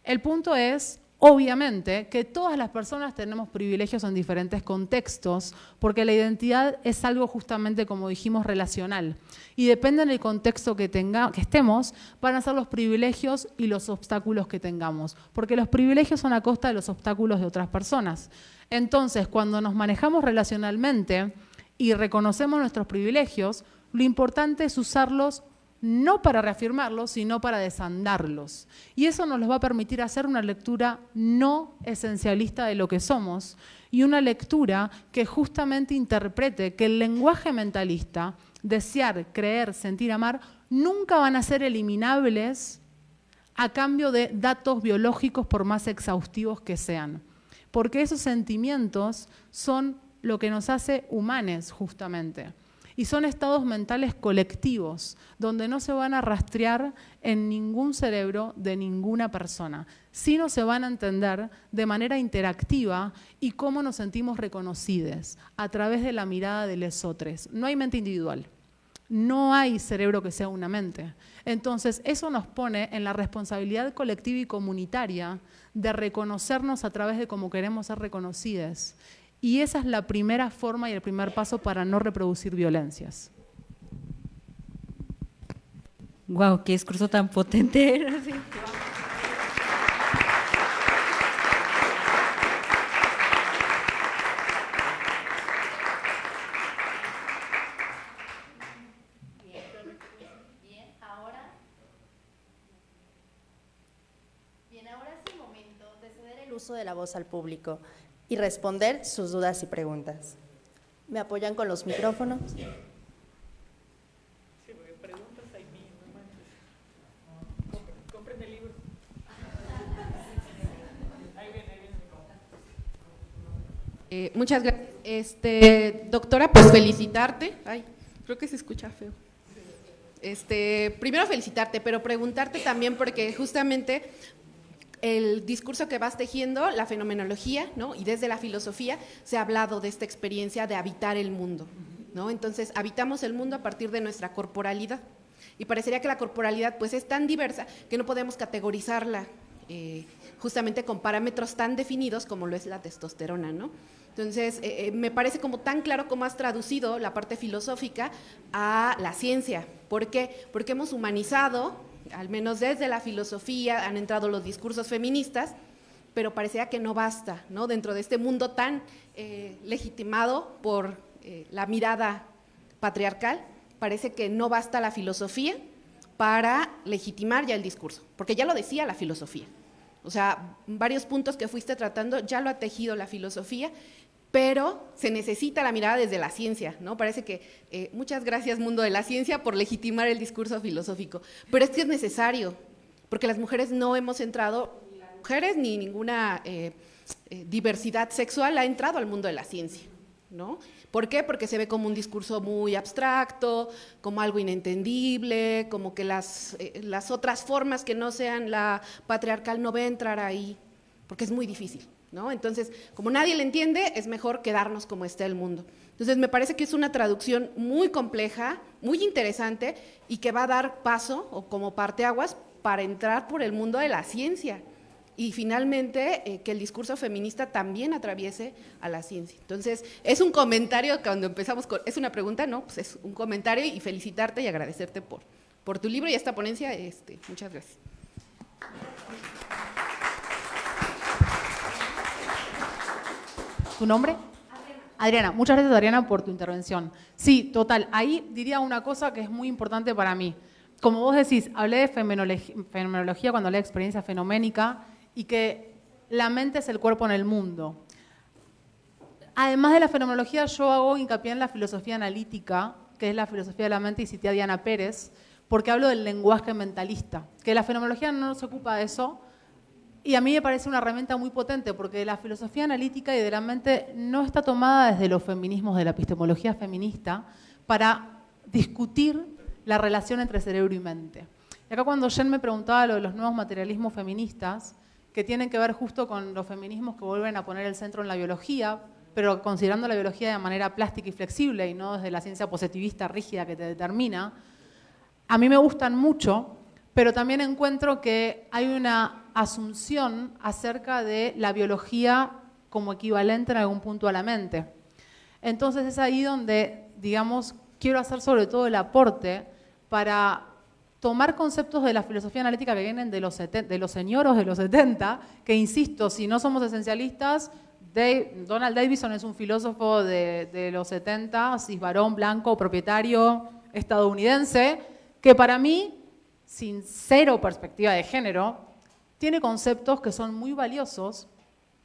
El punto es, obviamente, que todas las personas tenemos privilegios en diferentes contextos, porque la identidad es algo justamente, como dijimos, relacional. Y depende del contexto que estemos, van a ser los privilegios y los obstáculos que tengamos, porque los privilegios son a costa de los obstáculos de otras personas. Entonces, cuando nos manejamos relacionalmente y reconocemos nuestros privilegios, lo importante es usarlos no para reafirmarlos, sino para desandarlos. Y eso nos los va a permitir hacer una lectura no esencialista de lo que somos y una lectura que justamente interprete que el lenguaje mentalista, desear, creer, sentir, amar, nunca van a ser eliminables a cambio de datos biológicos por más exhaustivos que sean. Porque esos sentimientos son lo que nos hace humanes justamente. Y son estados mentales colectivos, donde no se van a rastrear en ningún cerebro de ninguna persona, sino se van a entender de manera interactiva y cómo nos sentimos reconocidos a través de la mirada de los otros. No hay mente individual, no hay cerebro que sea una mente. Entonces, eso nos pone en la responsabilidad colectiva y comunitaria de reconocernos a través de cómo queremos ser reconocidos. Y esa es la primera forma y el primer paso para no reproducir violencias. Guau, qué discurso tan potente. Sí. Ahora es el momento de ceder el uso de la voz al público y responder sus dudas y preguntas. ¿Me apoyan con los micrófonos? Sí, porque preguntas hay mil, no manches. Compren el libro. Ahí viene. Muchas gracias. Doctora, pues felicitarte. Ay, creo que se escucha feo. Primero felicitarte, pero preguntarte también porque justamente el discurso que vas tejiendo, la fenomenología, ¿no? Y desde la filosofía se ha hablado de esta experiencia de habitar el mundo, ¿no? Entonces, habitamos el mundo a partir de nuestra corporalidad y parecería que la corporalidad pues es tan diversa que no podemos categorizarla justamente con parámetros tan definidos como lo es la testosterona, ¿no? Entonces, me parece como tan claro cómo has traducido la parte filosófica a la ciencia. ¿Por qué? Porque hemos humanizado, al menos desde la filosofía, han entrado los discursos feministas, pero parecía que no basta, ¿no? Dentro de este mundo tan legitimado por la mirada patriarcal, parece que no basta la filosofía para legitimar ya el discurso, porque ya lo decía la filosofía. O sea, varios puntos que fuiste tratando ya lo ha tejido la filosofía, pero se necesita la mirada desde la ciencia, ¿no? Parece que, muchas gracias mundo de la ciencia por legitimar el discurso filosófico, pero es que es necesario, porque las mujeres no hemos entrado, ni las mujeres ni ninguna diversidad sexual ha entrado al mundo de la ciencia, ¿no? ¿Por qué? Porque se ve como un discurso muy abstracto, como algo inentendible, como que las otras formas que no sean la patriarcal no va a entrar ahí, porque es muy difícil, ¿no? Entonces, como nadie le entiende, es mejor quedarnos como está el mundo. Entonces, me parece que es una traducción muy compleja, muy interesante, y que va a dar paso, o como parteaguas, para entrar por el mundo de la ciencia. Y finalmente, que el discurso feminista también atraviese a la ciencia. Entonces, es un comentario, cuando empezamos con, es una pregunta, ¿no? Pues es un comentario, y felicitarte y agradecerte por tu libro y esta ponencia. Muchas gracias. ¿Tu nombre? Adriana. Muchas gracias, Adriana, por tu intervención. Sí, total. Ahí diría una cosa que es muy importante para mí. Como vos decís, hablé de fenomenología cuando hablé de experiencia fenoménica y que la mente es el cuerpo en el mundo. Además de la fenomenología, yo hago hincapié en la filosofía analítica, que es la filosofía de la mente, y cité a Diana Pérez, porque hablo del lenguaje mentalista, que la fenomenología no se ocupa de eso, y a mí me parece una herramienta muy potente, porque la filosofía analítica y de la mente no está tomada desde los feminismos de la epistemología feminista para discutir la relación entre cerebro y mente. Y acá cuando Jen me preguntaba lo de los nuevos materialismos feministas, que tienen que ver justo con los feminismos que vuelven a poner el centro en la biología, pero considerando la biología de manera plástica y flexible y no desde la ciencia positivista rígida que te determina, a mí me gustan mucho, pero también encuentro que hay una asunción acerca de la biología como equivalente en algún punto a la mente. Entonces es ahí donde, digamos, quiero hacer sobre todo el aporte para tomar conceptos de la filosofía analítica que vienen de los señoros de los 70, que insisto, si no somos esencialistas, Donald Davidson es un filósofo de los 70, cisvarón, blanco, propietario, estadounidense, que para mí, sin cero perspectiva de género, tiene conceptos que son muy valiosos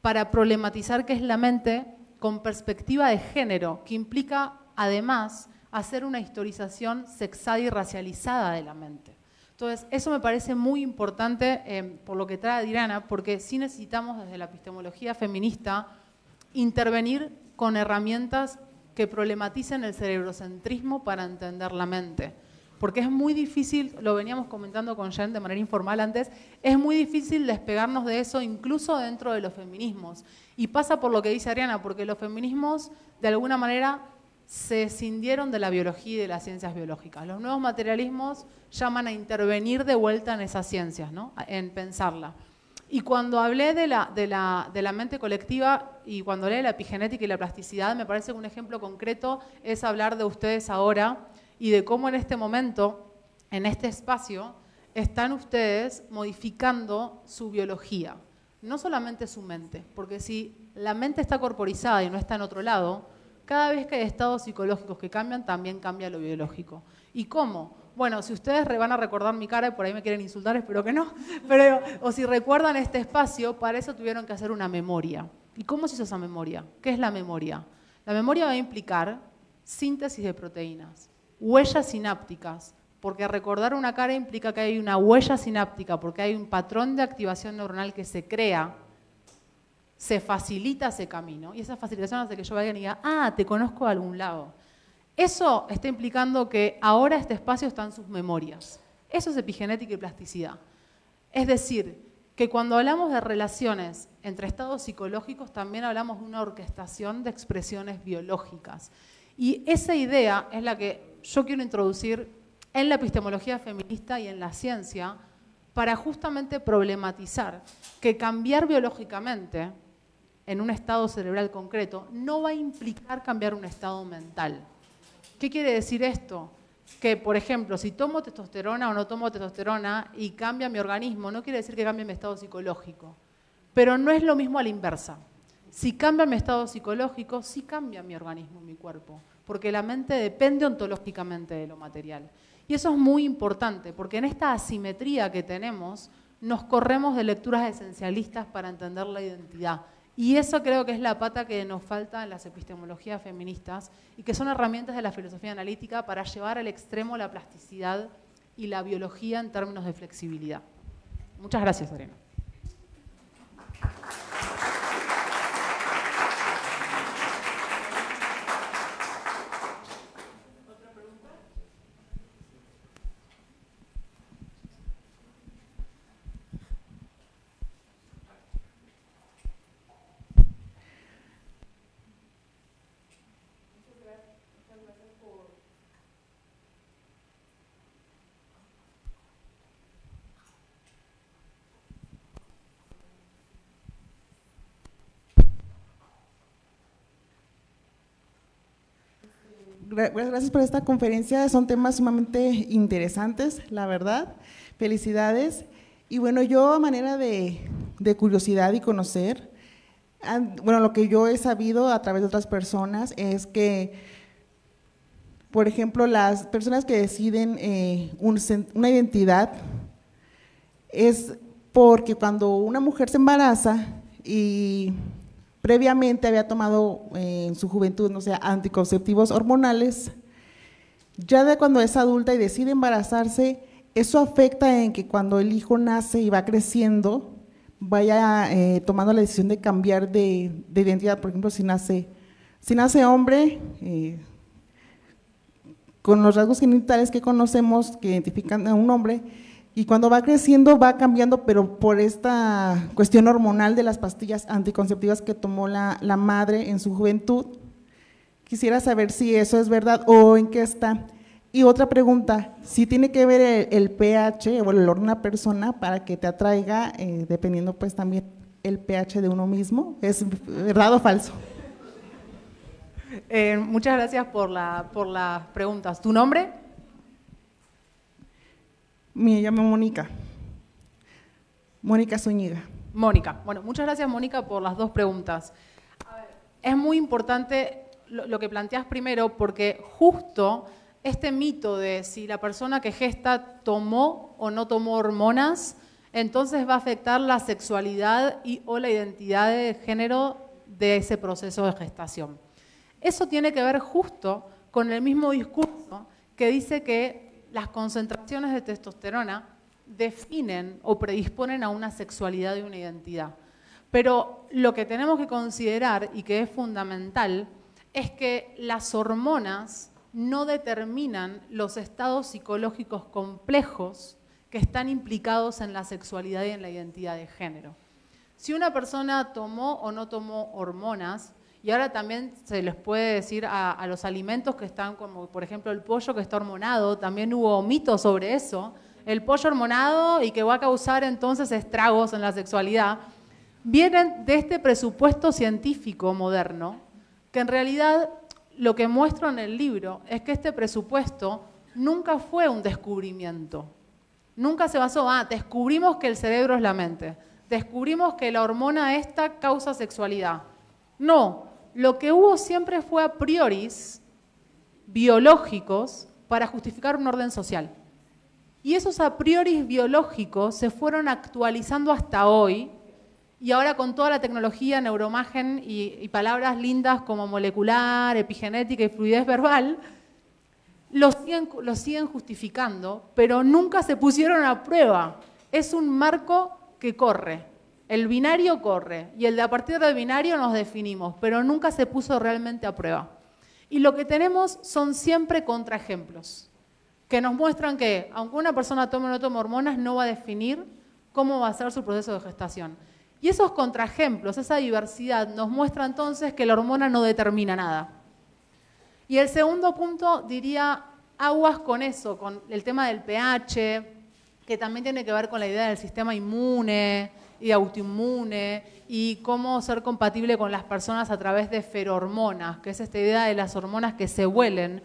para problematizar qué es la mente con perspectiva de género, que implica además hacer una historización sexada y racializada de la mente. Entonces, eso me parece muy importante por lo que trae Adriana, porque sí necesitamos desde la epistemología feminista intervenir con herramientas que problematicen el cerebrocentrismo para entender la mente. Porque es muy difícil, lo veníamos comentando con Jen de manera informal antes, es muy difícil despegarnos de eso incluso dentro de los feminismos. Y pasa por lo que dice Adriana, porque los feminismos de alguna manera se escindieron de la biología y de las ciencias biológicas. Los nuevos materialismos llaman a intervenir de vuelta en esas ciencias, ¿no? En pensarla. Y cuando hablé de la mente colectiva y cuando hablé de la epigenética y la plasticidad, me parece que un ejemplo concreto es hablar de ustedes ahora y de cómo en este momento, en este espacio, están ustedes modificando su biología, no solamente su mente, porque si la mente está corporizada y no está en otro lado, cada vez que hay estados psicológicos que cambian, también cambia lo biológico. ¿Y cómo? Bueno, si ustedes van a recordar mi cara, y por ahí me quieren insultar, espero que no, pero, o si recuerdan este espacio, para eso tuvieron que hacer una memoria. ¿Y cómo se hizo esa memoria? ¿Qué es la memoria? La memoria va a implicar síntesis de proteínas, huellas sinápticas, porque recordar una cara implica que hay una huella sináptica, porque hay un patrón de activación neuronal que se crea, se facilita ese camino, y esa facilitación hace que yo vaya y diga, ah, te conozco de algún lado. Eso está implicando que ahora este espacio está en sus memorias. Eso es epigenética y plasticidad. Es decir, que cuando hablamos de relaciones entre estados psicológicos, también hablamos de una orquestación de expresiones biológicas. Y esa idea es la que yo quiero introducir en la epistemología feminista y en la ciencia para justamente problematizar que cambiar biológicamente en un estado cerebral concreto no va a implicar cambiar un estado mental. ¿Qué quiere decir esto? Que, por ejemplo, si tomo testosterona o no tomo testosterona y cambia mi organismo, no quiere decir que cambie mi estado psicológico. Pero no es lo mismo a la inversa. Si cambia mi estado psicológico, sí cambia mi organismo, mi cuerpo, porque la mente depende ontológicamente de lo material. Y eso es muy importante, porque en esta asimetría que tenemos, nos corremos de lecturas esencialistas para entender la identidad. Y eso creo que es la pata que nos falta en las epistemologías feministas y que son herramientas de la filosofía analítica para llevar al extremo la plasticidad y la biología en términos de flexibilidad. Muchas gracias, Adriana. Gracias por esta conferencia, son temas sumamente interesantes, la verdad, felicidades. Y bueno, yo a manera de curiosidad y conocer, bueno, lo que yo he sabido a través de otras personas es que, por ejemplo, las personas que deciden una identidad es porque cuando una mujer se embaraza y previamente había tomado en su juventud, no sé, anticonceptivos hormonales, ya de cuando es adulta y decide embarazarse, eso afecta en que cuando el hijo nace y va creciendo, vaya tomando la decisión de cambiar de identidad. Por ejemplo, si nace hombre, con los rasgos genitales que conocemos, que identifican a un hombre, y cuando va creciendo va cambiando, pero por esta cuestión hormonal de las pastillas anticonceptivas que tomó la madre en su juventud. Quisiera saber si eso es verdad o en qué está. Y otra pregunta, si tiene que ver el pH o el olor de una persona para que te atraiga, dependiendo pues también el pH de uno mismo, ¿es verdad o falso? Muchas gracias por las preguntas. ¿Tu nombre? Me llamo Mónica. Mónica Zúñiga. Mónica. Bueno, muchas gracias, Mónica, por las dos preguntas. A ver, es muy importante lo que planteas primero, porque justo este mito de si la persona que gesta tomó o no tomó hormonas, entonces va a afectar la sexualidad o la identidad de género de ese proceso de gestación. Eso tiene que ver justo con el mismo discurso que dice que las concentraciones de testosterona definen o predisponen a una sexualidad y una identidad. Pero lo que tenemos que considerar y que es fundamental es que las hormonas no determinan los estados psicológicos complejos que están implicados en la sexualidad y en la identidad de género. Si una persona tomó o no tomó hormonas, y ahora también se les puede decir a los alimentos que están, como por ejemplo el pollo que está hormonado, también hubo mitos sobre eso, el pollo hormonado y que va a causar entonces estragos en la sexualidad, vienen de este presupuesto científico moderno, que en realidad lo que muestro en el libro es que este presupuesto nunca fue un descubrimiento, nunca se basó, descubrimos que el cerebro es la mente, descubrimos que la hormona esta causa sexualidad. No. Lo que hubo siempre fue a prioris biológicos para justificar un orden social. Y esos a prioris biológicos se fueron actualizando hasta hoy, y ahora con toda la tecnología, neuroimagen y palabras lindas como molecular, epigenética y fluidez verbal, los siguen justificando, pero nunca se pusieron a prueba. Es un marco que corre. El binario corre y a partir del binario nos definimos, pero nunca se puso realmente a prueba. Y lo que tenemos son siempre contraejemplos, que nos muestran que, aunque una persona tome o no tome hormonas, no va a definir cómo va a ser su proceso de gestación. Y esos contraejemplos, esa diversidad, nos muestra entonces que la hormona no determina nada. Y el segundo punto, diría, aguas con eso, con el tema del pH, que también tiene que ver con la idea del sistema inmune y autoinmune, y cómo ser compatible con las personas a través de ferormonas, que es esta idea de las hormonas que se huelen.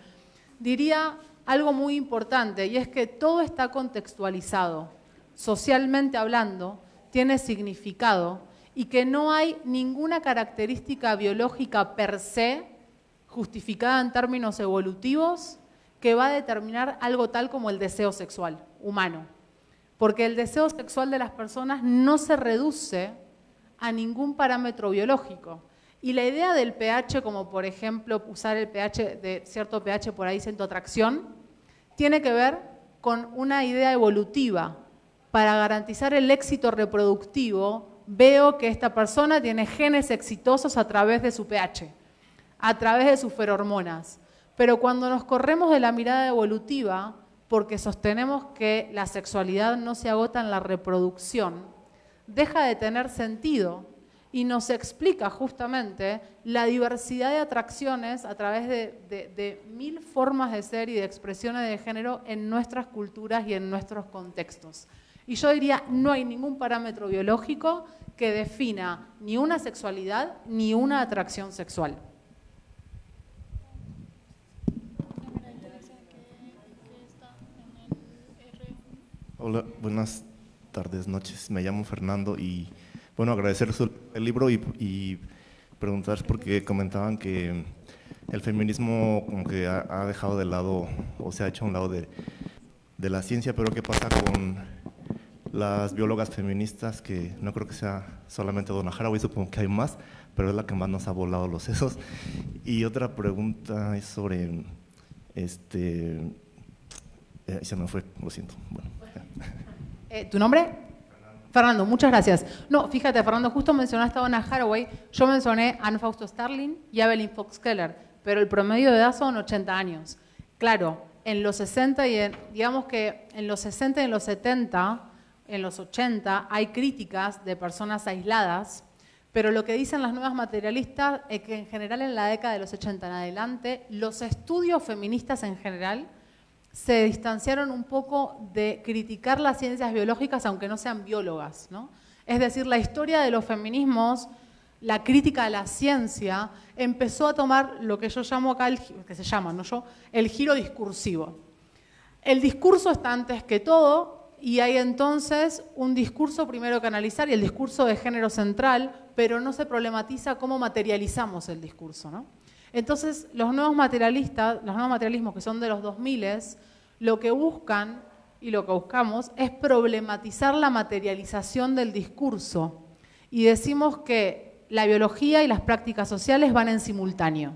Diría algo muy importante, y es que todo está contextualizado, socialmente hablando, tiene significado, y que no hay ninguna característica biológica per se, justificada en términos evolutivos, que va a determinar algo tal como el deseo sexual humano. Porque el deseo sexual de las personas no se reduce a ningún parámetro biológico. Y la idea del pH, como por ejemplo usar el pH de cierto pH, por ahí siento atracción, tiene que ver con una idea evolutiva. Para garantizar el éxito reproductivo, veo que esta persona tiene genes exitosos a través de su pH, a través de sus ferormonas. Pero cuando nos corremos de la mirada evolutiva, porque sostenemos que la sexualidad no se agota en la reproducción, deja de tener sentido y nos explica justamente la diversidad de atracciones a través de 1000 formas de ser y de expresiones de género en nuestras culturas y en nuestros contextos. Y yo diría, no hay ningún parámetro biológico que defina ni una sexualidad ni una atracción sexual. Hola, buenas tardes, noches. Me llamo Fernando y, bueno, agradecer el libro y preguntar porque comentaban que el feminismo como que ha dejado de lado o se ha hecho a un lado de la ciencia, pero ¿qué pasa con las biólogas feministas? Que no creo que sea solamente Donna Haraway, supongo que hay más, pero es la que más nos ha volado los sesos. Y otra pregunta es sobre, se me fue, lo siento. Bueno. ¿Tu nombre? Fernando, muchas gracias. No, fíjate, Fernando, justo mencionaste a Donna Haraway, yo mencioné a Anne Fausto Starling y a Evelyn Fox Keller, pero el promedio de edad son 80 años. Claro, en los 60 digamos que en los 60 y en los 70, en los 80, hay críticas de personas aisladas, pero lo que dicen las nuevas materialistas es que en general en la década de los 80 en adelante, los estudios feministas en general se distanciaron un poco de criticar las ciencias biológicas, aunque no sean biólogas, ¿no? Es decir, la historia de los feminismos, la crítica a la ciencia, empezó a tomar lo que yo llamo acá, que se llama, no yo, el giro discursivo. El discurso está antes que todo y hay entonces un discurso primero que analizar y el discurso de género central, pero no se problematiza cómo materializamos el discurso, ¿no? Entonces, los nuevos materialismos que son de los 2000, lo que buscan y lo que buscamos es problematizar la materialización del discurso. Y decimos que la biología y las prácticas sociales van en simultáneo.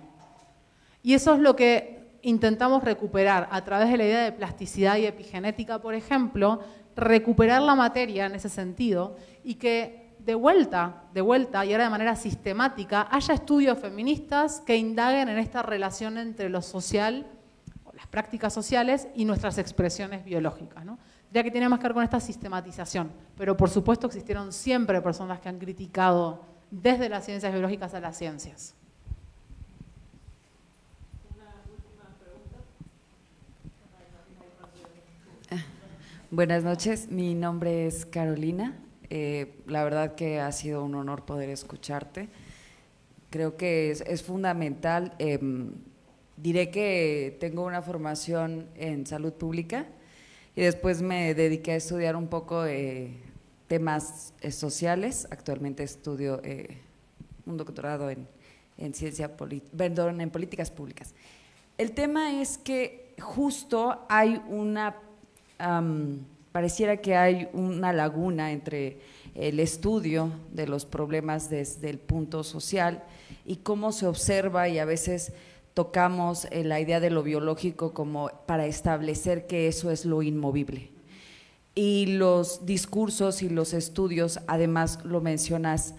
Y eso es lo que intentamos recuperar a través de la idea de plasticidad y epigenética, por ejemplo, recuperar la materia en ese sentido y que de vuelta, y ahora de manera sistemática, haya estudios feministas que indaguen en esta relación entre lo social, o las prácticas sociales, y nuestras expresiones biológicas, ¿no? Ya que tiene más que ver con esta sistematización, pero por supuesto existieron siempre personas que han criticado desde las ciencias biológicas a las ciencias. Buenas noches, mi nombre es Carolina. La verdad que ha sido un honor poder escucharte. Creo que es fundamental. Diré que tengo una formación en salud pública y después me dediqué a estudiar un poco temas sociales. Actualmente estudio un doctorado en políticas públicas. El tema es que justo hay pareciera que hay una laguna entre el estudio de los problemas desde el punto social y cómo se observa, y a veces tocamos la idea de lo biológico como para establecer que eso es lo inmovible. Y los discursos y los estudios, además lo mencionas,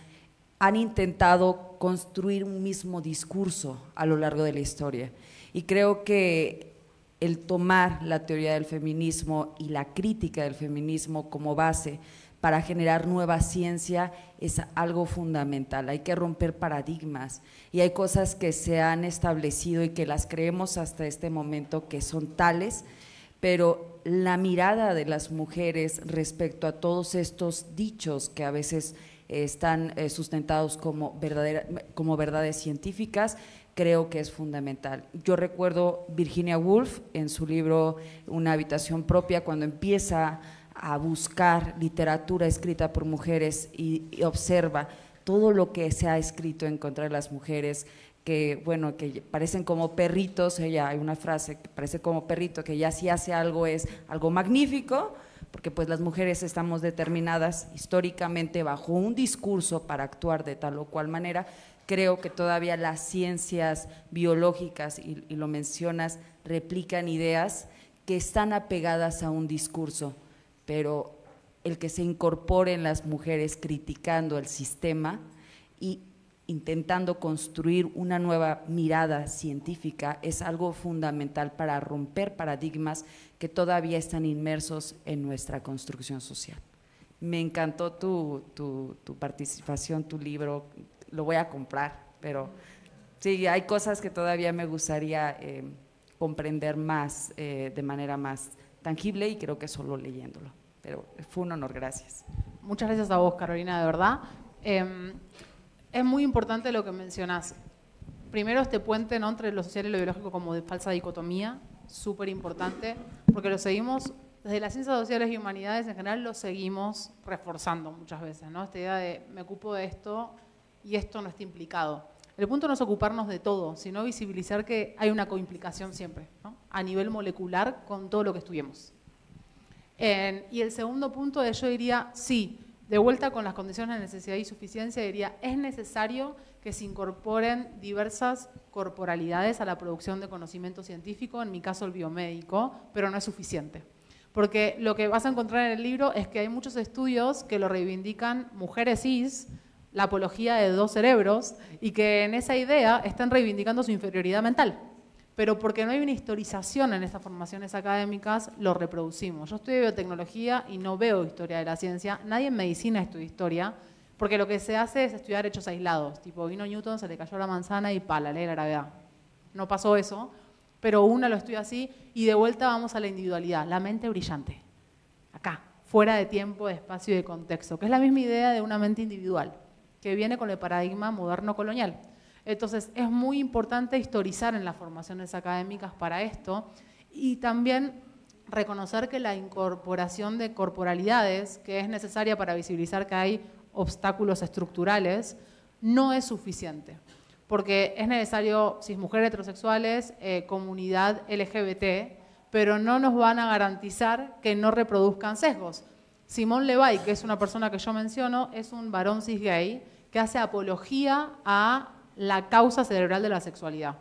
han intentado construir un mismo discurso a lo largo de la historia. Y creo que el tomar la teoría del feminismo y la crítica del feminismo como base para generar nueva ciencia es algo fundamental. Hay que romper paradigmas y hay cosas que se han establecido y que las creemos hasta este momento que son tales, pero la mirada de las mujeres respecto a todos estos dichos que a veces están sustentados como verdades científicas, creo que es fundamental. Yo recuerdo Virginia Woolf en su libro Una habitación propia, cuando empieza a buscar literatura escrita por mujeres y observa todo lo que se ha escrito en contra de las mujeres, que bueno, que parecen como perritos. Ella, hay una frase que parece como perrito, que ya si hace algo es algo magnífico, porque pues las mujeres estamos determinadas históricamente bajo un discurso para actuar de tal o cual manera. Creo que todavía las ciencias biológicas, y lo mencionas, replican ideas que están apegadas a un discurso, pero el que se incorporen las mujeres criticando el sistema y intentando construir una nueva mirada científica es algo fundamental para romper paradigmas que todavía están inmersos en nuestra construcción social. Me encantó tu participación, tu libro, lo voy a comprar, pero sí, hay cosas que todavía me gustaría comprender más, de manera más tangible, y creo que solo leyéndolo. Pero fue un honor, gracias. Muchas gracias a vos, Carolina, de verdad. Es muy importante lo que mencionás. Primero, este puente, ¿no?, entre lo social y lo biológico como de falsa dicotomía, súper importante, porque lo seguimos, desde las ciencias sociales y humanidades en general, lo seguimos reforzando muchas veces, ¿no? Esta idea de me ocupo de esto y esto no está implicado. El punto no es ocuparnos de todo, sino visibilizar que hay una coimplicación siempre, ¿no?, a nivel molecular con todo lo que estudiemos. Y el segundo punto es, yo diría, sí, de vuelta con las condiciones de necesidad y suficiencia, diría, es necesario que se incorporen diversas corporalidades a la producción de conocimiento científico, en mi caso el biomédico, pero no es suficiente. Porque lo que vas a encontrar en el libro es que hay muchos estudios que lo reivindican mujeres cis, la apología de dos cerebros, y que en esa idea están reivindicando su inferioridad mental. Pero porque no hay una historización en estas formaciones académicas, lo reproducimos. Yo estudio biotecnología y no veo historia de la ciencia. Nadie en medicina estudia historia, porque lo que se hace es estudiar hechos aislados. Tipo, vino Newton, se le cayó la manzana y la ley de la gravedad. No pasó eso, pero una lo estudia así, y de vuelta vamos a la individualidad, la mente brillante. Acá, fuera de tiempo, de espacio y de contexto, que es la misma idea de una mente individual, que viene con el paradigma moderno colonial. Entonces, es muy importante historizar en las formaciones académicas para esto, y también reconocer que la incorporación de corporalidades, que es necesaria para visibilizar que hay obstáculos estructurales, no es suficiente. Porque es necesario cismujeres heterosexuales, comunidad LGBT, pero no nos van a garantizar que no reproduzcan sesgos. Simón Levay, que es una persona que yo menciono, es un varón cis gay que hace apología a la causa cerebral de la sexualidad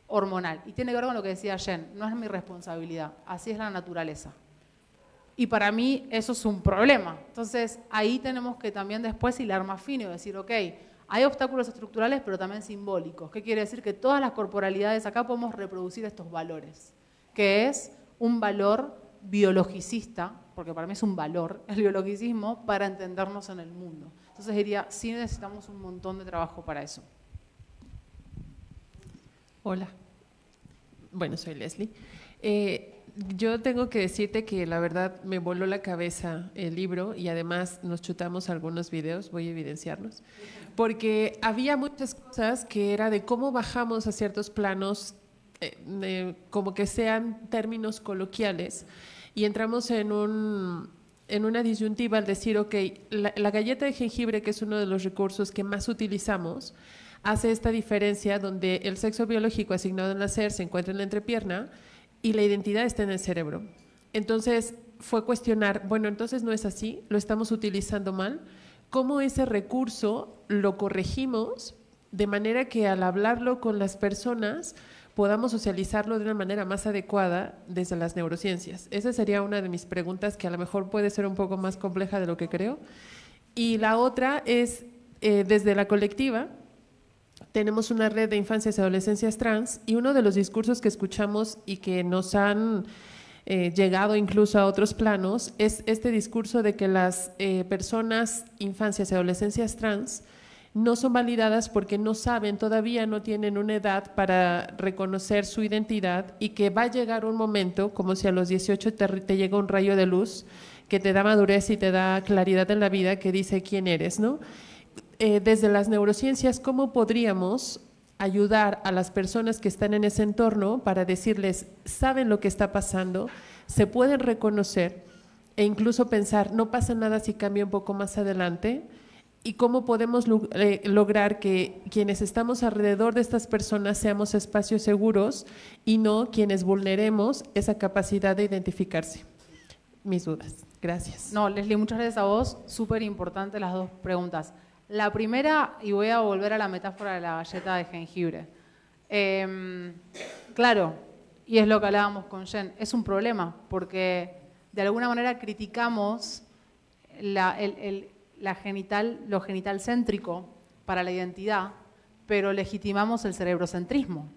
hormonal. Y tiene que ver con lo que decía Jen, no es mi responsabilidad, así es la naturaleza. Y para mí eso es un problema. Entonces ahí tenemos que también después hilar más fino y decir, ok, hay obstáculos estructurales pero también simbólicos. ¿Qué quiere decir? Que todas las corporalidades acá podemos reproducir estos valores, que es un valor biologicista, porque para mí es un valor el biologicismo, para entendernos en el mundo. Entonces diría, sí necesitamos un montón de trabajo para eso. Hola, bueno, soy Leslie. Yo tengo que decirte que la verdad me voló la cabeza el libro, y además nos chutamos algunos videos, voy a evidenciarlos, porque había muchas cosas que era de cómo bajamos a ciertos planos, como que sean términos coloquiales, y entramos en una disyuntiva al decir, ok, la galleta de jengibre, que es uno de los recursos que más utilizamos, hace esta diferencia donde el sexo biológico asignado al nacer se encuentra en la entrepierna y la identidad está en el cerebro. Entonces fue cuestionar, bueno, entonces no es así, lo estamos utilizando mal, ¿cómo ese recurso lo corregimos de manera que al hablarlo con las personas podamos socializarlo de una manera más adecuada desde las neurociencias? Esa sería una de mis preguntas, que a lo mejor puede ser un poco más compleja de lo que creo. Y la otra es, desde la colectiva, tenemos una red de infancias y adolescencias trans, y uno de los discursos que escuchamos y que nos han llegado incluso a otros planos es este discurso de que las personas, infancias y adolescencias trans no son validadas porque no saben, todavía no tienen una edad para reconocer su identidad, y que va a llegar un momento, como si a los 18 te llega un rayo de luz que te da madurez y te da claridad en la vida, que dice quién eres, ¿no? Desde las neurociencias, ¿cómo podríamos ayudar a las personas que están en ese entorno para decirles, saben lo que está pasando, se pueden reconocer e incluso pensar, no pasa nada si cambia un poco más adelante? ¿Y cómo podemos lograr que quienes estamos alrededor de estas personas seamos espacios seguros y no quienes vulneremos esa capacidad de identificarse? Mis dudas. Gracias. No, Leslie, muchas gracias a vos. Súper importante las dos preguntas. La primera, y voy a volver a la metáfora de la galleta de jengibre. Claro, y es lo que hablábamos con Jen, es un problema porque de alguna manera criticamos lo genital céntrico para la identidad, pero legitimamos el cerebrocentrismo,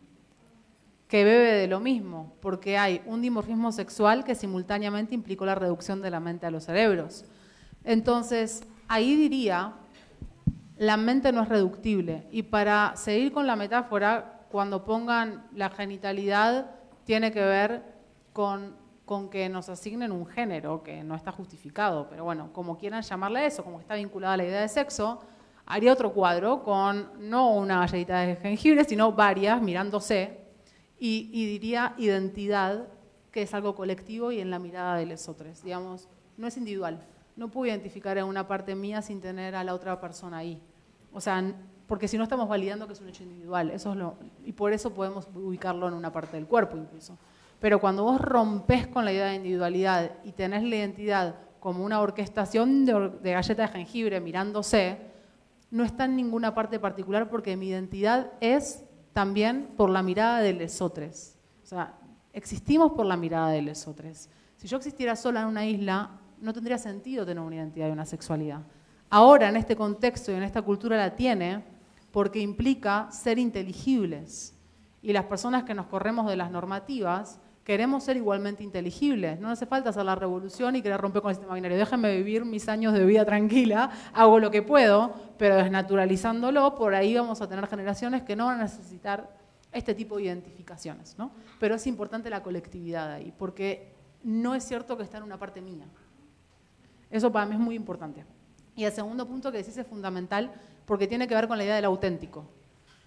que bebe de lo mismo, porque hay un dimorfismo sexual que simultáneamente implicó la reducción de la mente a los cerebros. Entonces, ahí diría, la mente no es reductible. Y para seguir con la metáfora, cuando pongan la genitalidad, tiene que ver con que nos asignen un género, que no está justificado, pero bueno, como quieran llamarle a eso, como que está vinculada a la idea de sexo, haría otro cuadro con no una galletita de jengibre, sino varias mirándose, y diría identidad, que es algo colectivo y en la mirada de los otros. Digamos, no es individual. No puedo identificar a una parte mía sin tener a la otra persona ahí. O sea, porque si no estamos validando que es un hecho individual. Eso es y por eso podemos ubicarlo en una parte del cuerpo incluso. Pero cuando vos rompes con la idea de individualidad y tenés la identidad como una orquestación de galletas de jengibre mirándose, no está en ninguna parte particular porque mi identidad es también por la mirada de lesotres. O sea, existimos por la mirada de lesotres. Si yo existiera sola en una isla, no tendría sentido tener una identidad y una sexualidad. Ahora, en este contexto y en esta cultura la tiene porque implica ser inteligibles. Y las personas que nos corremos de las normativas queremos ser igualmente inteligibles. No hace falta hacer la revolución y querer romper con el sistema binario. Déjenme vivir mis años de vida tranquila, hago lo que puedo, pero desnaturalizándolo, por ahí vamos a tener generaciones que no van a necesitar este tipo de identificaciones, ¿no? Pero es importante la colectividad ahí, porque no es cierto que está en una parte mía. Eso para mí es muy importante. Y el segundo punto que decís es fundamental porque tiene que ver con la idea del auténtico.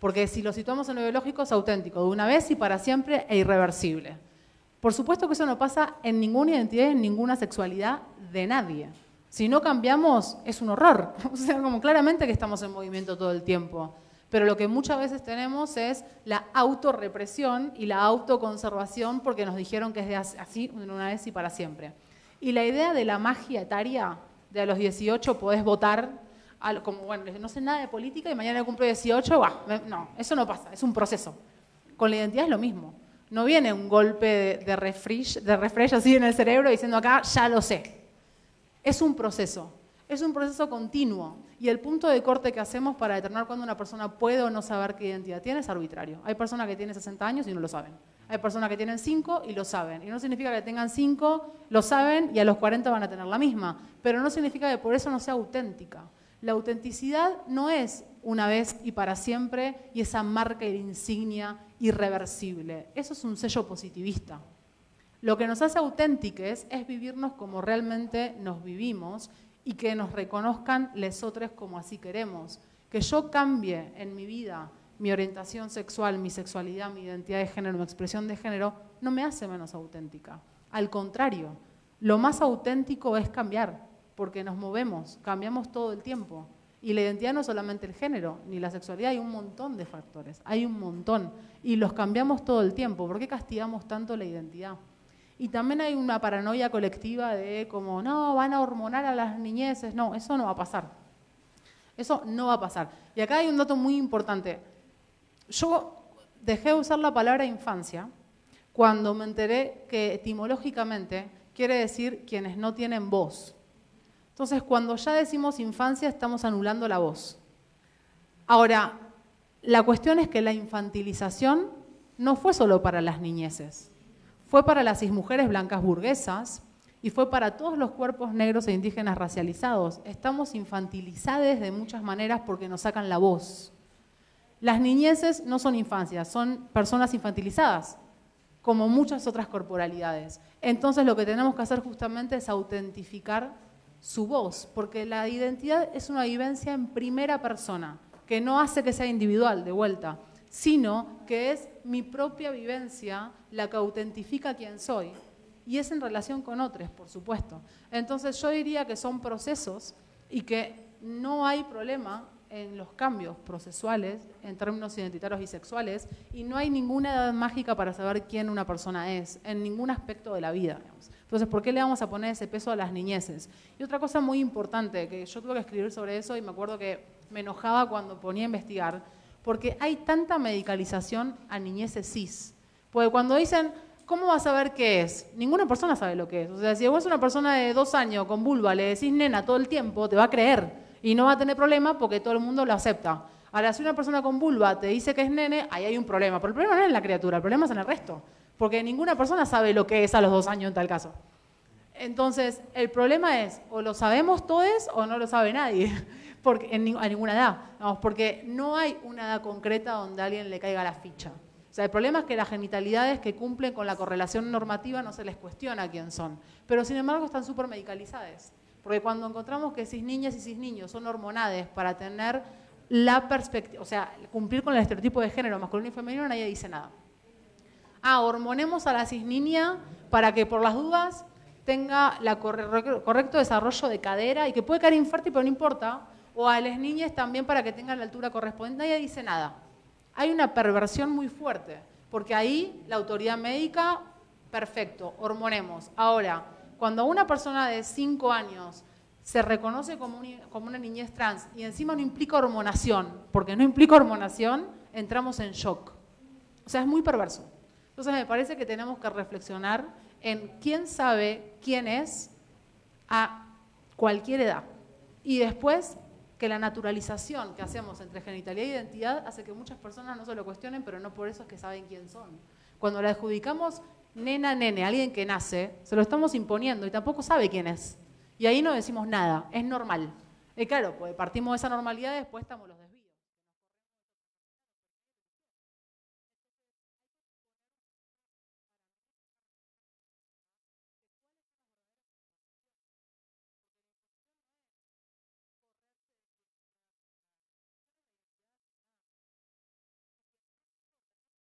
Porque si lo situamos en lo biológico, es auténtico, de una vez y para siempre e irreversible. Por supuesto que eso no pasa en ninguna identidad, en ninguna sexualidad de nadie. Si no cambiamos, es un horror. O sea, como claramente que estamos en movimiento todo el tiempo. Pero lo que muchas veces tenemos es la autorrepresión y la autoconservación porque nos dijeron que es así de una vez y para siempre. Y la idea de la magia etaria, de a los 18 podés votar, como bueno, no sé nada de política y mañana cumplo 18, no, eso no pasa, es un proceso. Con la identidad es lo mismo. No viene un golpe de refresh así en el cerebro diciendo acá, ya lo sé. Es un proceso continuo. Y el punto de corte que hacemos para determinar cuándo una persona puede o no saber qué identidad tiene es arbitrario. Hay personas que tienen 60 años y no lo saben. Hay personas que tienen 5 y lo saben. Y no significa que tengan 5, lo saben y a los 40 van a tener la misma. Pero no significa que por eso no sea auténtica. La autenticidad no es una vez y para siempre y esa marca y insignia irreversible. Eso es un sello positivista. Lo que nos hace auténticos es vivirnos como realmente nos vivimos y que nos reconozcan lesotres como así queremos. Que yo cambie en mi vida mi orientación sexual, mi sexualidad, mi identidad de género, mi expresión de género, no me hace menos auténtica. Al contrario, lo más auténtico es cambiar, porque nos movemos, cambiamos todo el tiempo. Y la identidad no es solamente el género, ni la sexualidad, hay un montón de factores, hay un montón. Y los cambiamos todo el tiempo. ¿Por qué castigamos tanto la identidad? Y también hay una paranoia colectiva de como, no, van a hormonar a las niñeces. No, eso no va a pasar. Eso no va a pasar. Y acá hay un dato muy importante. Yo dejé de usar la palabra infancia cuando me enteré que etimológicamente quiere decir quienes no tienen voz. Entonces, cuando ya decimos infancia, estamos anulando la voz. Ahora, la cuestión es que la infantilización no fue solo para las niñeces. Fue para las cismujeres blancas burguesas y fue para todos los cuerpos negros e indígenas racializados. Estamos infantilizados de muchas maneras porque nos sacan la voz. Las niñeces no son infancias, son personas infantilizadas, como muchas otras corporalidades. Entonces lo que tenemos que hacer justamente es autentificar su voz, porque la identidad es una vivencia en primera persona, que no hace que sea individual, de vuelta, sino que es mi propia vivencia la que autentifica quién soy. Y es en relación con otros, por supuesto. Entonces yo diría que son procesos y que no hay problema en los cambios procesuales en términos identitarios y sexuales y no hay ninguna edad mágica para saber quién una persona es en ningún aspecto de la vida, digamos. Entonces, ¿por qué le vamos a poner ese peso a las niñeces? Y otra cosa muy importante, que yo tuve que escribir sobre eso y me acuerdo que me enojaba cuando ponía a investigar, porque hay tanta medicalización a niñeces cis. Porque cuando dicen, ¿cómo vas a saber qué es? Ninguna persona sabe lo que es. O sea, si vos es una persona de 2 años con vulva, le decís nena todo el tiempo, te va a creer. Y no va a tener problema porque todo el mundo lo acepta. Ahora, si una persona con vulva te dice que es nene, ahí hay un problema. Pero el problema no es en la criatura, el problema es en el resto. Porque ninguna persona sabe lo que es a los 2 años en tal caso. Entonces, el problema es, o lo sabemos todos o no lo sabe nadie, porque, a ninguna edad, vamos, porque no hay una edad concreta donde a alguien le caiga la ficha. O sea, el problema es que las genitalidades que cumplen con la correlación normativa no se les cuestiona quién son, pero sin embargo están súper medicalizadas. Porque cuando encontramos que cis niñas y cis niños son hormonades para tener la perspectiva, o sea, cumplir con el estereotipo de género masculino y femenino, nadie dice nada. Hormonemos a la cis niña para que por las dudas tenga el correcto desarrollo de cadera y que puede caer infértil, pero no importa. O a las niñas también para que tengan la altura correspondiente. Nadie dice nada. Hay una perversión muy fuerte, porque ahí la autoridad médica, perfecto, hormonemos. Ahora, cuando una persona de 5 años se reconoce como una niñez trans y encima no implica hormonación, porque no implica hormonación, entramos en shock. O sea, es muy perverso. Entonces me parece que tenemos que reflexionar en quién sabe quién es a cualquier edad. Y después que la naturalización que hacemos entre genitalidad e identidad hace que muchas personas no se lo cuestionen, pero no por eso es que saben quién son. Cuando le adjudicamos nena, nene, a alguien que nace, se lo estamos imponiendo y tampoco sabe quién es. Y ahí no decimos nada, es normal. Y claro, pues partimos de esa normalidad y después estamos los